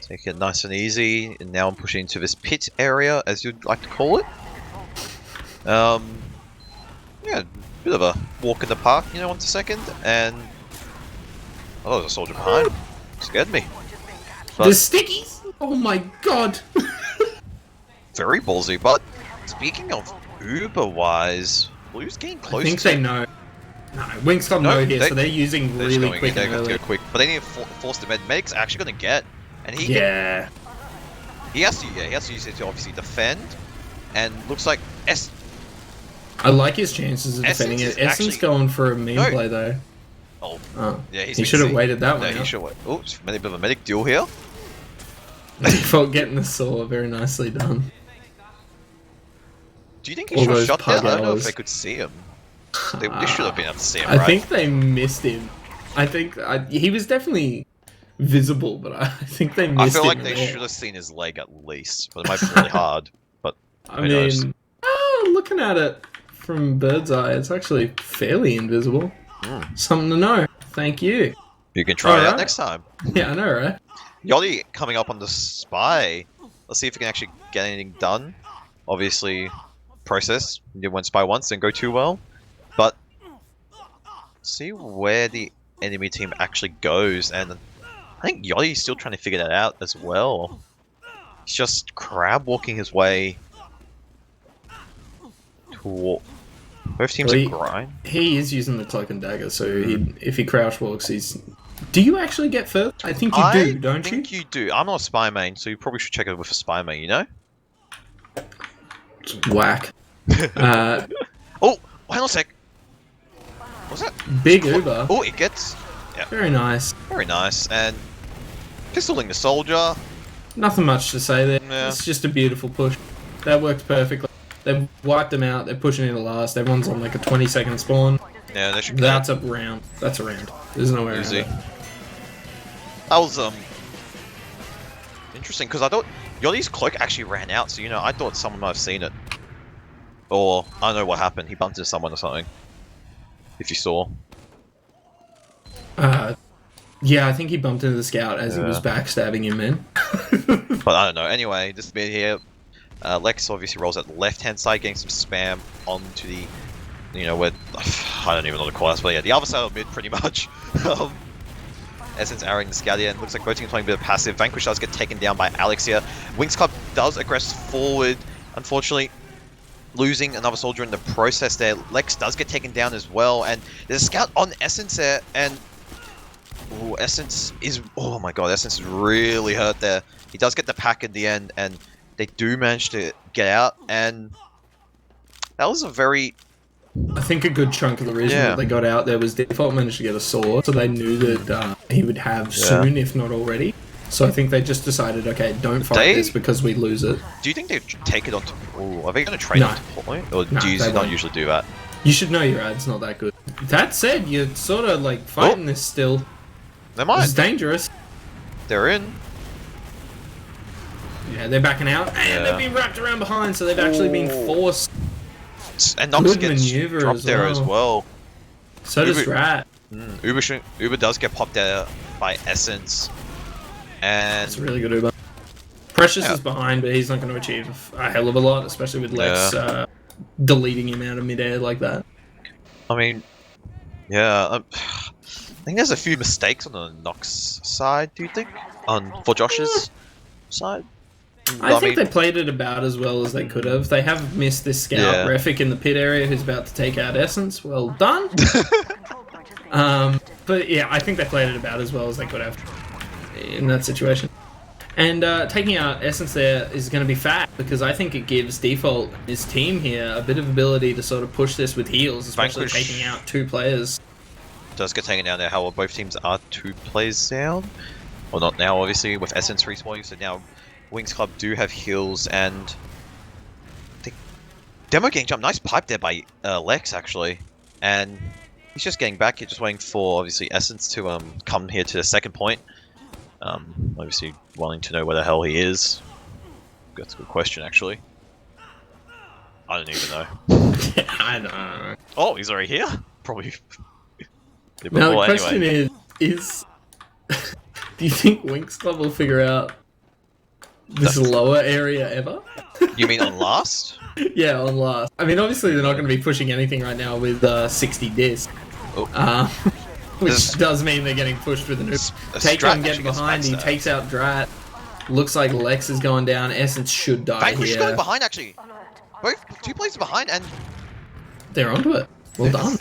Take it nice and easy, and now I'm pushing into this pit area, as you'd like to call it. Yeah, bit of a walk in the park, you know, 1 second, and oh, there was a soldier behind. Scared me. But The stickies! Oh my god! very ballsy. But speaking of Uber-wise, Blue's getting close. I think they know. No, Winx Club know here, so they're using they're really quick they're and going to early. go quick, but they need to force the med. Medic's actually going to get, and he Yeah. he has to use it to obviously defend, and looks like I like his chances of defending Essence it. is Essence actually- going for a meme play though. Oh, Oh. yeah, He should have waited that one No, he out. should wait. Oh, it's a bit of a medic duel here. Default getting the saw, very nicely done. Do you think he All should have those shot there? I pug don't know if hours. they could see him. They should have been able to see him, I right? think they missed him. I think he was definitely visible, but I think they I missed him. feel like they there. should have seen his leg at least, but it might be really hard. But I who knows? mean, looking at it from bird's eye, it's actually fairly invisible. Something to know. Thank you. You can try it out Alright. next time. Yeah, I know, right? Yoli coming up on the spy. Let's see if we can actually get anything done. Obviously, process. You did one spy once, didn't go too well. But see where the enemy team actually goes, and I think Yoli's still trying to figure that out as well. He's just crab walking his way toward. Both teams Well, are grind. He is using the cloak and dagger, so if he crouch walks, he's. Do you actually get first? I think you do, don't I think you do. I'm not a spy main, so you probably should check it with a spy main, you know? Whack. Oh, hang on a sec. What's that? Big Uber. Oh, it gets. Yeah, Very nice. very nice. And pistoling the soldier. Nothing much to say there. Yeah. It's just a beautiful push. That worked perfectly. They've wiped them out. They're pushing into last. Everyone's on like a 20-second spawn. Yeah, they should. That's a round. That's a round. There's no way around Easy. it. That was interesting because I thought Yoli's cloak actually ran out, so you know I thought someone might have seen it, or I don't know what happened. He bumped into someone or something. If you saw. Yeah, I think he bumped into the scout as he was backstabbing him, man. But I don't know. Anyway, this bit here, Lex obviously rolls at the left-hand side, getting some spam onto the, you know, where I don't even know what to call this, but yeah, the other side of mid pretty much. Essence arrowing the scout here, and looks like both teams playing a bit of passive. Vanquish does get taken down by Alex here. Winx Club does aggress forward, unfortunately losing another soldier in the process there. Lex does get taken down as well, and there's a scout on Essence there, and ooh, Essence is, oh my god, Essence is really hurt there. He does get the pack in the end, and they do manage to get out, and that was a very... I think a good chunk of the reason that they got out there was Default managed to get a sword, so they knew that he would have soon, if not already. So I think they just decided, okay, don't fight this because we lose it. Do you think they take it onto... Ooh, are they going to trade No. onto point? Or No, do you they not won't. usually do that? You should know your ad's not that good. That said, you're sort of like fighting this still. They It's might. dangerous. They're in. Yeah, they're backing out, and they've been wrapped around behind, so they've actually been forced. And Nox Good gets maneuver dropped as there well. as well. So does Uber- Rat. Uber does get popped there by Essence. And... It's a really good Uber. Precious is behind, but he's not going to achieve a hell of a lot, especially with Lex deleting him out of midair like that. I mean, yeah, I think there's a few mistakes on the Nox side, do you think? For Josh's side? I think they played it about as well as they could have. They have missed this scout, Refik, in the pit area who's about to take out Essence. Well done! But yeah, I think they played it about as well as they could have in that situation. And taking out Essence there is going to be fat, because I think it gives Default, his team here, a bit of ability to sort of push this with heals, especially Vanquish taking out 2 players. does get taken down there. However, both teams are 2 players down. Well, not now, obviously, with Essence respawning. So now Winx Club do have heals, and the demo getting jumped. Nice pipe there by Lex, actually. And he's just getting back here, just waiting for, obviously, Essence to come here to the second point. Obviously, wanting to know where the hell he is. That's a good question, actually. I don't even know. I don't know. Oh, he's already here? Probably. Now the question is do you think Winx Club will figure out this lower area ever? You mean on last? Yeah, on last. I mean, obviously they're not going to be pushing anything right now with 60 discs. Oh. Which does mean they're getting pushed with a new... Takeon getting behind, he takes out Drat. Looks like Lex is going down, Essence should die Vanquish here. is going behind, actually. Both 2 places behind, and... They're onto it. Well done.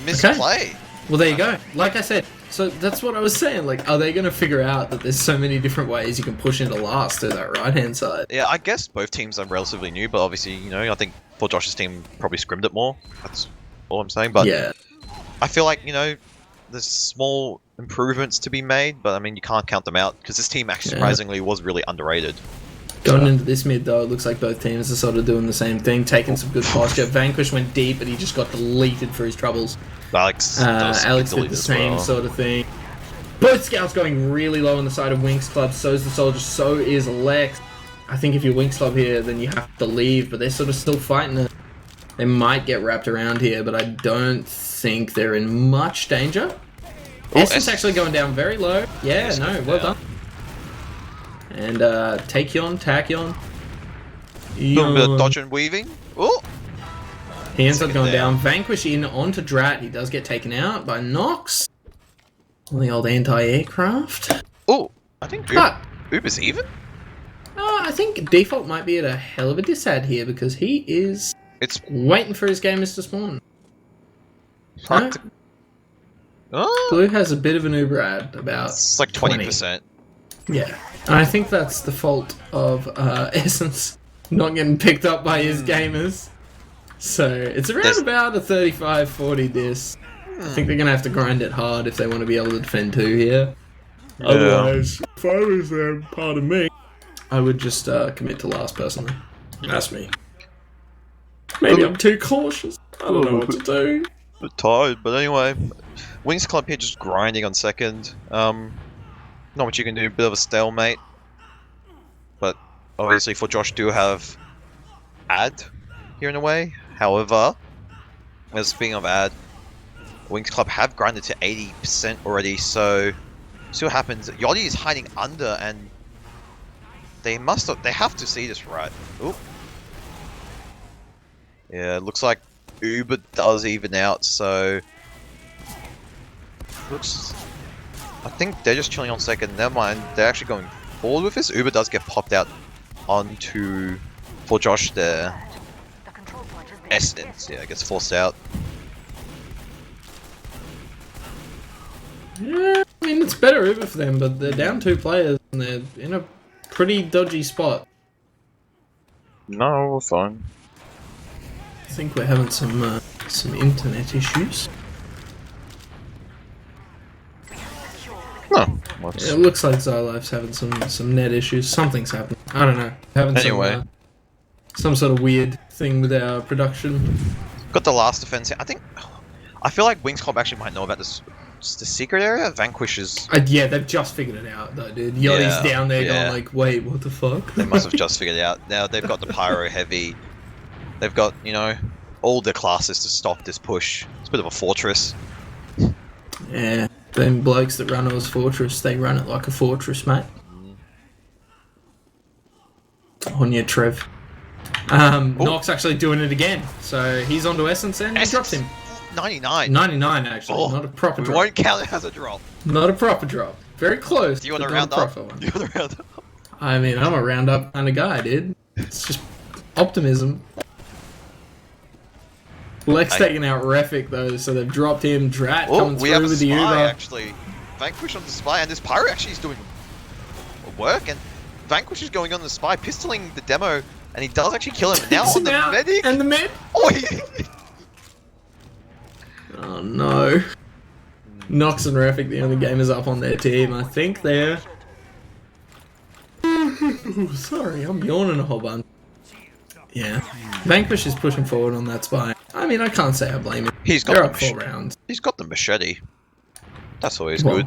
Misplay. Well, there you go. Like I said, so that's what I was saying. Like, are they going to figure out that there's so many different ways you can push into last to that right-hand side? Yeah, I guess both teams are relatively new, but obviously, you know, I think for Josh's team probably scrimmed it more. That's all I'm saying. But yeah, I feel like, you know, there's small improvements to be made, but I mean, you can't count them out because this team actually surprisingly was really underrated. Going into this mid, though, it looks like both teams are sort of doing the same thing, taking some good posture. Vanquish went deep, and he just got deleted for his troubles. Alex did the same sort of thing. Both scouts going really low on the side of Winx Club. So's the Soldier, so is Lex. I think if you're Winx Club here, then you have to leave, but they're sort of still fighting it. They might get wrapped around here, but I don't think they're in much danger. Essence actually going down very low. Yeah, no, well done. And Tachyon. A little bit of dodge and weaving. Oh! He ends up going down. Vanquish in onto Drat. He does get taken out by Nox. On the old anti-aircraft. Oh, I think Uber's even? I think Default might be at a hell of a disad here because he is waiting for his gamers to spawn. Blue has a bit of an Uber ad about it's like 20%. Yeah. And I think that's the fault of Essence not getting picked up by his gamers. So it's around about a 35-40 dis. I think they're going to have to grind it hard if they want to be able to defend 2 here. Yeah. Otherwise, if I was them, pardon me, I would just commit to last personally. That's me. Maybe I'm too cautious. I don't know what to do. A bit tired, but anyway. Winx Club here just grinding on second. Not much you can do, a bit of a stalemate. But obviously for Josh do have ad here in a way. However, speaking of ad, Winx Club have grinded to 80% already, so see what happens. Yachty is hiding under, and they have to see this right. Oop. Yeah, it looks like Uber does even out, so I think they're just chilling on second. Never mind, they're actually going forward with this. Uber does get popped out onto for Josh there. Essence, yeah, gets forced out. Yeah, I mean, it's better Uber for them, but they're down 2 players and they're in a pretty dodgy spot. No, we're fine. I think we're having some internet issues. No. It looks like Zylife's having some net issues. Something's happening. I don't know. Having some sort of weird thing with our production. Got the last defense here. I feel like Winx Club actually might know about this. Just the secret area? Vanquish is... yeah, they've just figured it out though, dude. Yachty's down there going like, wait, what the fuck? They must have just figured it out. Now they've got the Pyro Heavy. They've got, you know, all the classes to stop this push. It's a bit of a fortress. Yeah, them blokes that run ozfortress, they run it like a fortress, mate. On your Trev. Nox actually doing it again. So he's onto Essence and he drops him. 99. 99 actually, not a proper drop. We won't count it as a drop. Not a proper drop. Very close. Do you want to round up? Do you want to round up? I mean, I'm a round up kind of guy, dude. It's just optimism. Lex taking out Refik though, so they've dropped him. Drat coming through with the Uber. Actually, Vanquish on the spy, and this Pyro actually is doing work, and Vanquish is going on the spy, pistoling the demo, and he does actually kill him. Now on the medic. And the med. Oh no. Nox and Refik, the only gamers up on their team. I think they're... Sorry, I'm yawning a whole bunch. Yeah. Vanquish is pushing forward on that spy. I mean, I can't say I blame him. He's got They're up 4 rounds. He's got the machete. That's always good.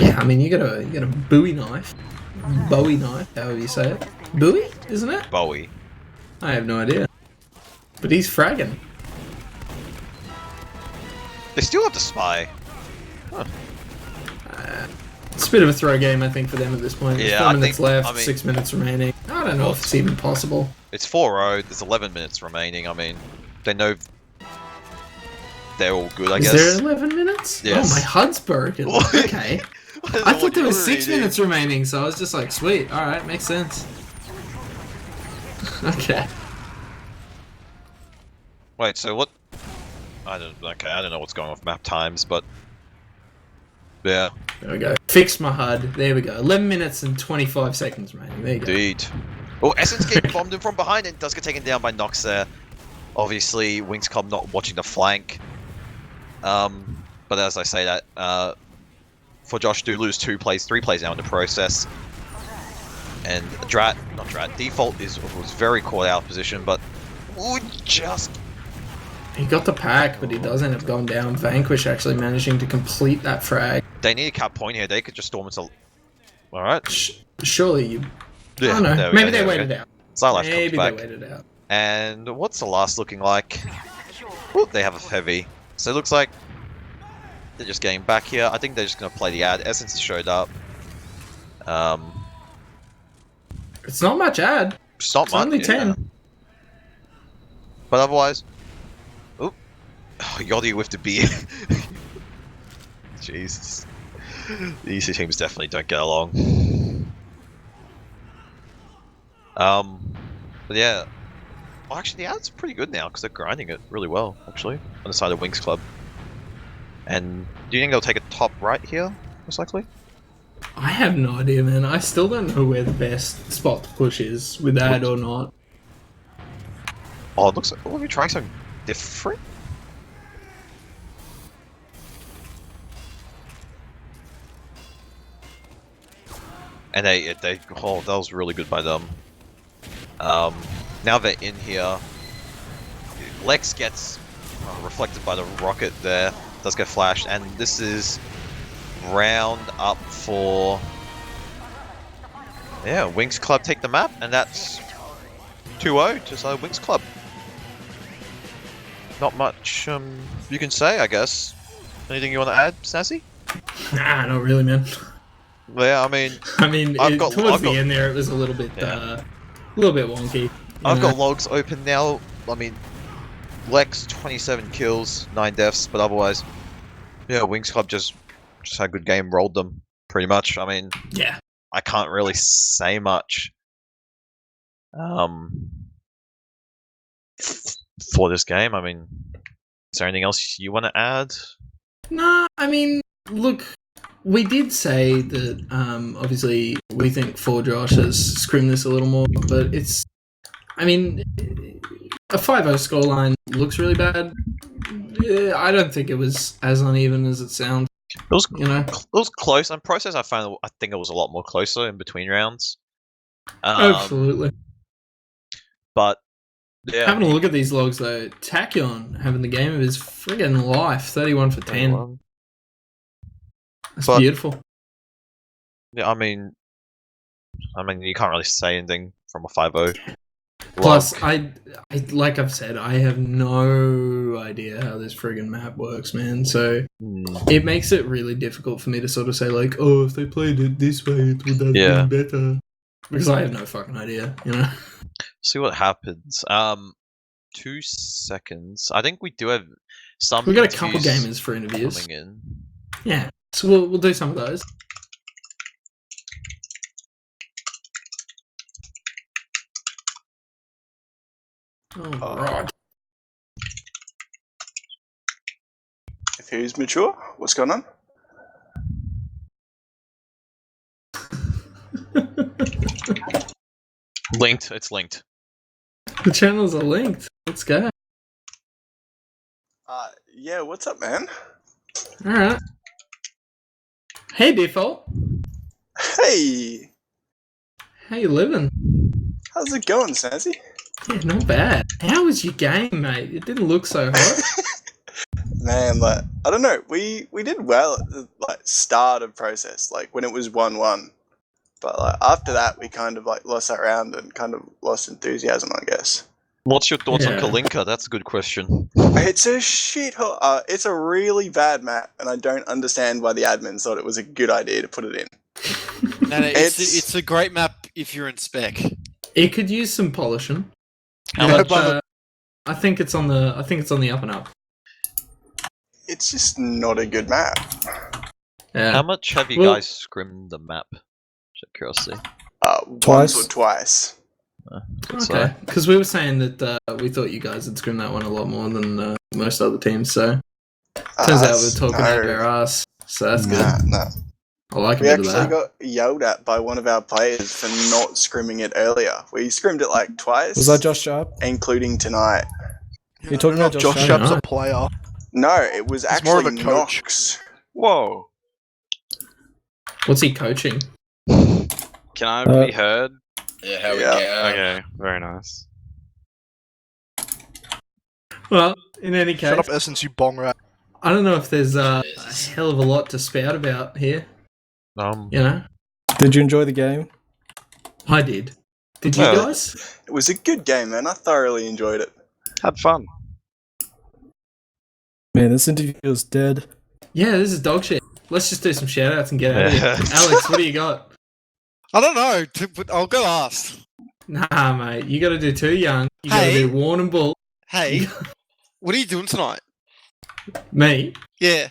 Yeah, I mean, you got a Bowie knife. Bowie knife, however you say it. Bowie, isn't it? Bowie. I have no idea. But he's fragging. They still have the spy. Huh. It's a bit of a throw game, I think, for them at this point. There's 4 minutes left, I mean, 6 minutes remaining. I don't know if it's even possible. It's 4-0, there's 11 minutes remaining. I mean, they know they're all good, I guess. Is there 11 minutes? Yes. Oh, my HUD's broken. Okay. I thought there was 6 minutes remaining, so I was just like, sweet. Alright, makes sense. Okay. Wait, so what? I don't know what's going on with map times, but yeah. There we go. Fix my HUD. There we go. 11 minutes and 25 seconds remaining. There you go. Indeed. Well, Essence getting bombed in from behind and does get taken down by Nox there. Obviously, Winx not watching the flank. But as I say that, for Josh do lose 3 plays now in the process. And Default was very caught out of position, but just... He got the pack, but he does end up going down. Vanquish actually managing to complete that frag. They need a cap point here. They could just storm into... Alright. Surely you... Yeah, I don't know. Maybe they waited out. Maybe they waited out. And what's the last looking like? Ooh, they have a heavy. So it looks like they're just getting back here. I think they're just going to play the ad. Essence has showed up. It's not much ad. It's not much. Only 10. But otherwise... Ooh. Oh, Yachty with the beer. Jesus. These two teams definitely don't get along. But yeah. Well, actually, the ad's pretty good now because they're grinding it really well, actually, on the side of Winx Club. And do you think they'll take a top right here, most likely? I have no idea, man. I still don't know where the best spot to push is, with ad or not. Oh, it looks like we're trying something different. And oh, that was really good by them. Now they're in here. Lex gets reflected by the rocket there. Does get flashed, and this is round up for... Yeah, Winx Club take the map, and that's 2-0 to Winx Club. Not much you can say, I guess. Anything you want to add, Snazzy? Nah, not really, man. Yeah, I mean, towards the end there, it was a little bit wonky. I've got logs open now. I mean, Lex 27 kills, 9 deaths, but otherwise, yeah, Winx Club just had a good game, rolled them pretty much. I mean, yeah, I can't really say much for this game. I mean, is there anything else you want to add? No, I mean, look, we did say that obviously we think 4Josh has scrimmed this a little more, but it's, I mean, a 5-0 scoreline looks really bad. Yeah, I don't think it was as uneven as it sounds. It was, it was close. On process, I think it was a lot more closer in between rounds. Absolutely. But yeah, having a look at these logs though, Tachyon having the game of his friggin' life, 31 for 10. That's beautiful. Yeah, I mean, you can't really say anything from a 5-0. Plus, I like I've said, I have no idea how this friggin' map works, man. So it makes it really difficult for me to sort of say like, oh, if they played it this way, it would have been better. Because I have no fucking idea, you know. See what happens. 2 seconds. I think we do have some. We got a couple gamers for interviews coming in. Yeah, so we'll do some of those. Oh, right. If who's mature? What's going on? Linked. It's linked. The channels are linked. Let's go. Yeah, what's up, man? Alright. Hey, Default. Hey! How you living? How's it going, Sassy? Yeah, not bad. How was your game, mate? It didn't look so hot. Man, like, I don't know. We did well at the start of process, like when it was 1-1. But like after that, we kind of like lost that round and kind of lost enthusiasm, I guess. What's your thoughts on Yeah. Kalinka? That's a good question. It's a shithole. It's a really bad map, and I don't understand why the admins thought it was a good idea to put it in. No, it's a great map if you're in spec. It could use some polishing. How But, much? I think it's on the up and up. It's just not a good map. Yeah. How much have you Well- guys scrimmed the map? Just out of curiosity. Once or twice. Okay, because we were saying that we thought you guys had scrimmed that one a lot more than most other teams, so turns out we're talking out of our ass, so that's good. Nah. I like a We bit of actually that. got yelled at by one of our players for not scrimming it earlier. We scrimmed it like twice. Was that Josh Sharp? Including tonight. You're talking about Josh Sharp? Sharp's a player. No, it was He's more of actually a coach. Nox. Whoa. What's he coaching? Can I be heard? Yeah, how we Yeah. go. Okay, very nice. Well, in any case, Shut up, Essence, you bong rat. I don't know if there's a hell of a lot to spout about here. You know, Did you enjoy the game? I did. Did you Yeah. guys? It was a good game, man. I thoroughly enjoyed it. Had fun. Man, this interview is dead. Yeah, this is dog shit. Let's just do some shout outs and get out of here. Alex, what do you got? I don't know, but I'll go last. Nah, mate, you got to do Too Young. You got to Hey. do Warn and Bull. Hey, what are you doing tonight? Me, Yeah,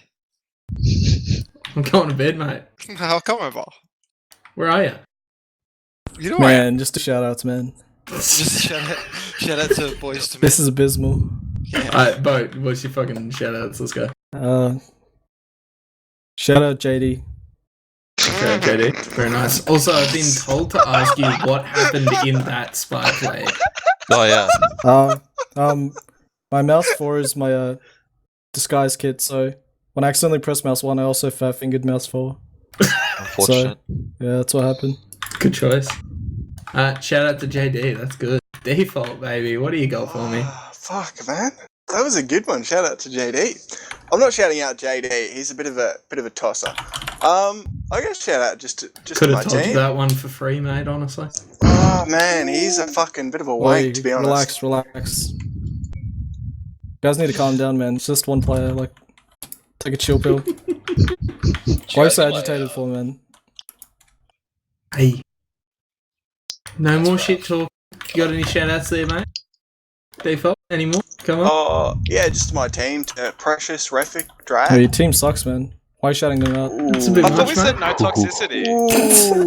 I'm going to bed, mate. I'll come over. Where are you? You know what? Man, just a shout outs, man. Just shout out to boys to me. This is abysmal. Yeah. Alright, Bo, what's your fucking shout outs? Let's go. Shout out JD. Okay, JD. Very nice. Also, I've been told to ask you what happened in that spy play. Oh yeah. My mouse 4 is my disguise kit, so when I accidentally press mouse 1, I also fat fingered mouse 4. Unfortunate. Yeah, that's what happened. Good choice. Shout out to JD. That's good. Default, baby. What do you got for me? Fuck, man. That was a good one. Shout out to JD. I'm not shouting out JD. He's a bit of a tosser. I guess shout out just Could to my have told you team. that one for free, mate, honestly. Oh man, he's a fucking bit of a wank, to be honest. Relax. You guys need to calm down, man. It's just one player. Like, take a chill pill. Why are you so agitated for, man? Hey. No more shit talk. You got any shout outs there, mate? Default? Any more? Come on. Oh yeah, just to my team, to Precious, Refik, Drag. Yeah, your team sucks, man. Why are you shouting them out? It's a bit I thought much, we mate. said no toxicity. Ooh.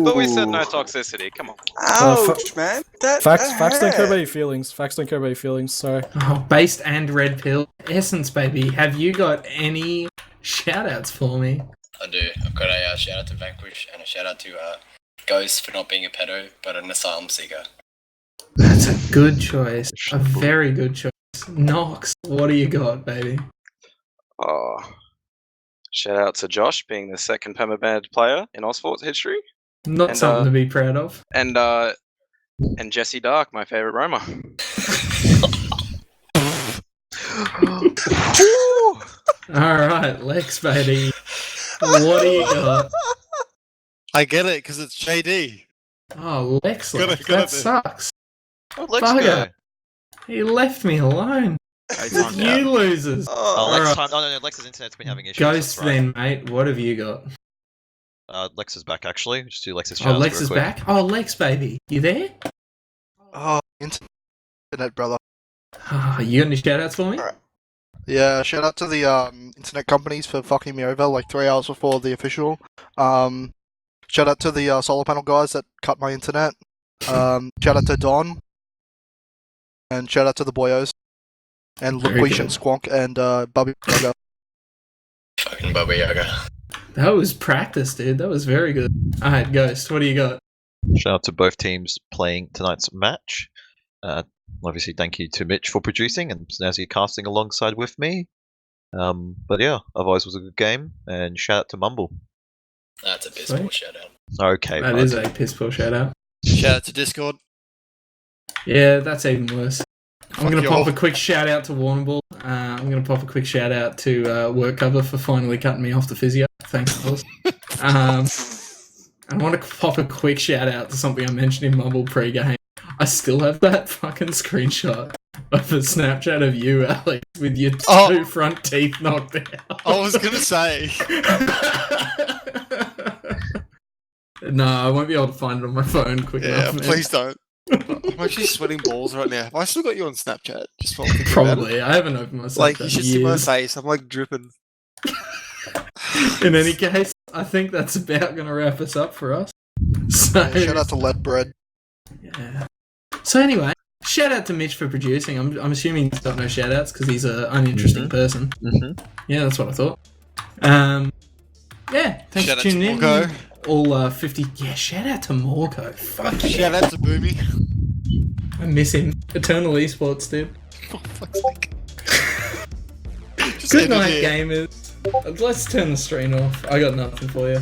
I thought we said no toxicity. Come on. Ouch, man. Facts don't care hurt. about your feelings. Facts don't care about your feelings. Sorry. Oh, based and red pill. Essence, baby. Have you got any shout outs for me? I do. I've got a shout out to Vanquish and a shout out to Ghost for not being a pedo, but an asylum seeker. That's a good choice. A very good choice. Nox, what do you got, baby? Oh. Shout out to Josh being the second permabanned player in ozfortress history. Not And, something to be proud of. And Jesse Dark, my favourite roamer. Alright, Lex, baby. What do you got? I get it because it's JD. Oh, Lex, Gotta that do. sucks. Let's go. Bugger. He left me alone. With you losers. Oh, Lex, Alright. no, Lex's internet's been having issues. Ghost that's right. then, mate. What have you got? Lex is back actually. Just do Lex's Oh, shout Lex is back? Oh, Lex, baby. You there? Oh, internet, brother. Oh, you got any shout outs for me? Alright. Yeah, shout out to the internet companies for fucking me over like 3 hours before the official. Shout out to the solar panel guys that cut my internet. Shout out to Don. And shout out to the boyos. And Very Luquish good. and Squonk and Bubby Yoga. Fucking Baba Yaga. That was practice, dude. That was very good. Alright, Ghost, what do you got? Shout out to both teams playing tonight's match. Obviously, thank you to Mitch for producing and Snazzy casting alongside with me. But yeah, otherwise it was a good game. And shout out to Mumble. That's a piss Sweet. poor shout out. Okay, That bud. is a piss poor shout out. Shout out to Discord. Yeah, that's even worse. I'm Fuck going to you pop all. a quick shout out to Warrnambool. I'm going to pop a quick shout out to Work Cover for finally cutting me off the physio. Thanks, fellas. I want to pop a quick shout out to something I mentioned in Mumble pre-game. I still have that fucking screenshot of a Snapchat of you, Alex, with your two front teeth knocked out. I was gonna say. No, I won't be able to find it on my phone quick enough. Man. Please don't. I'm actually sweating balls right now. Have I still got you on Snapchat? Just while thinking Probably. I haven't opened my Snapchat. Like, you should see my years. face. I'm like dripping. In any case, I think that's about going to wrap us up for us. So, Yeah, shout out to Lead Bread. yeah. So anyway, shout out to Mitch for producing. I'm assuming he's got no shout outs because he's an uninteresting person. Yeah, that's what I thought. Yeah, thanks Shout for out to tuning in. Morco. All 50. Yeah, shout out to Morco. Fuck yeah. Shout out to Boomy. I miss him. Eternal Esports, dude. For fuck's sake. Just Good end it night, here. gamers. Let's turn the stream off. I got nothing for you.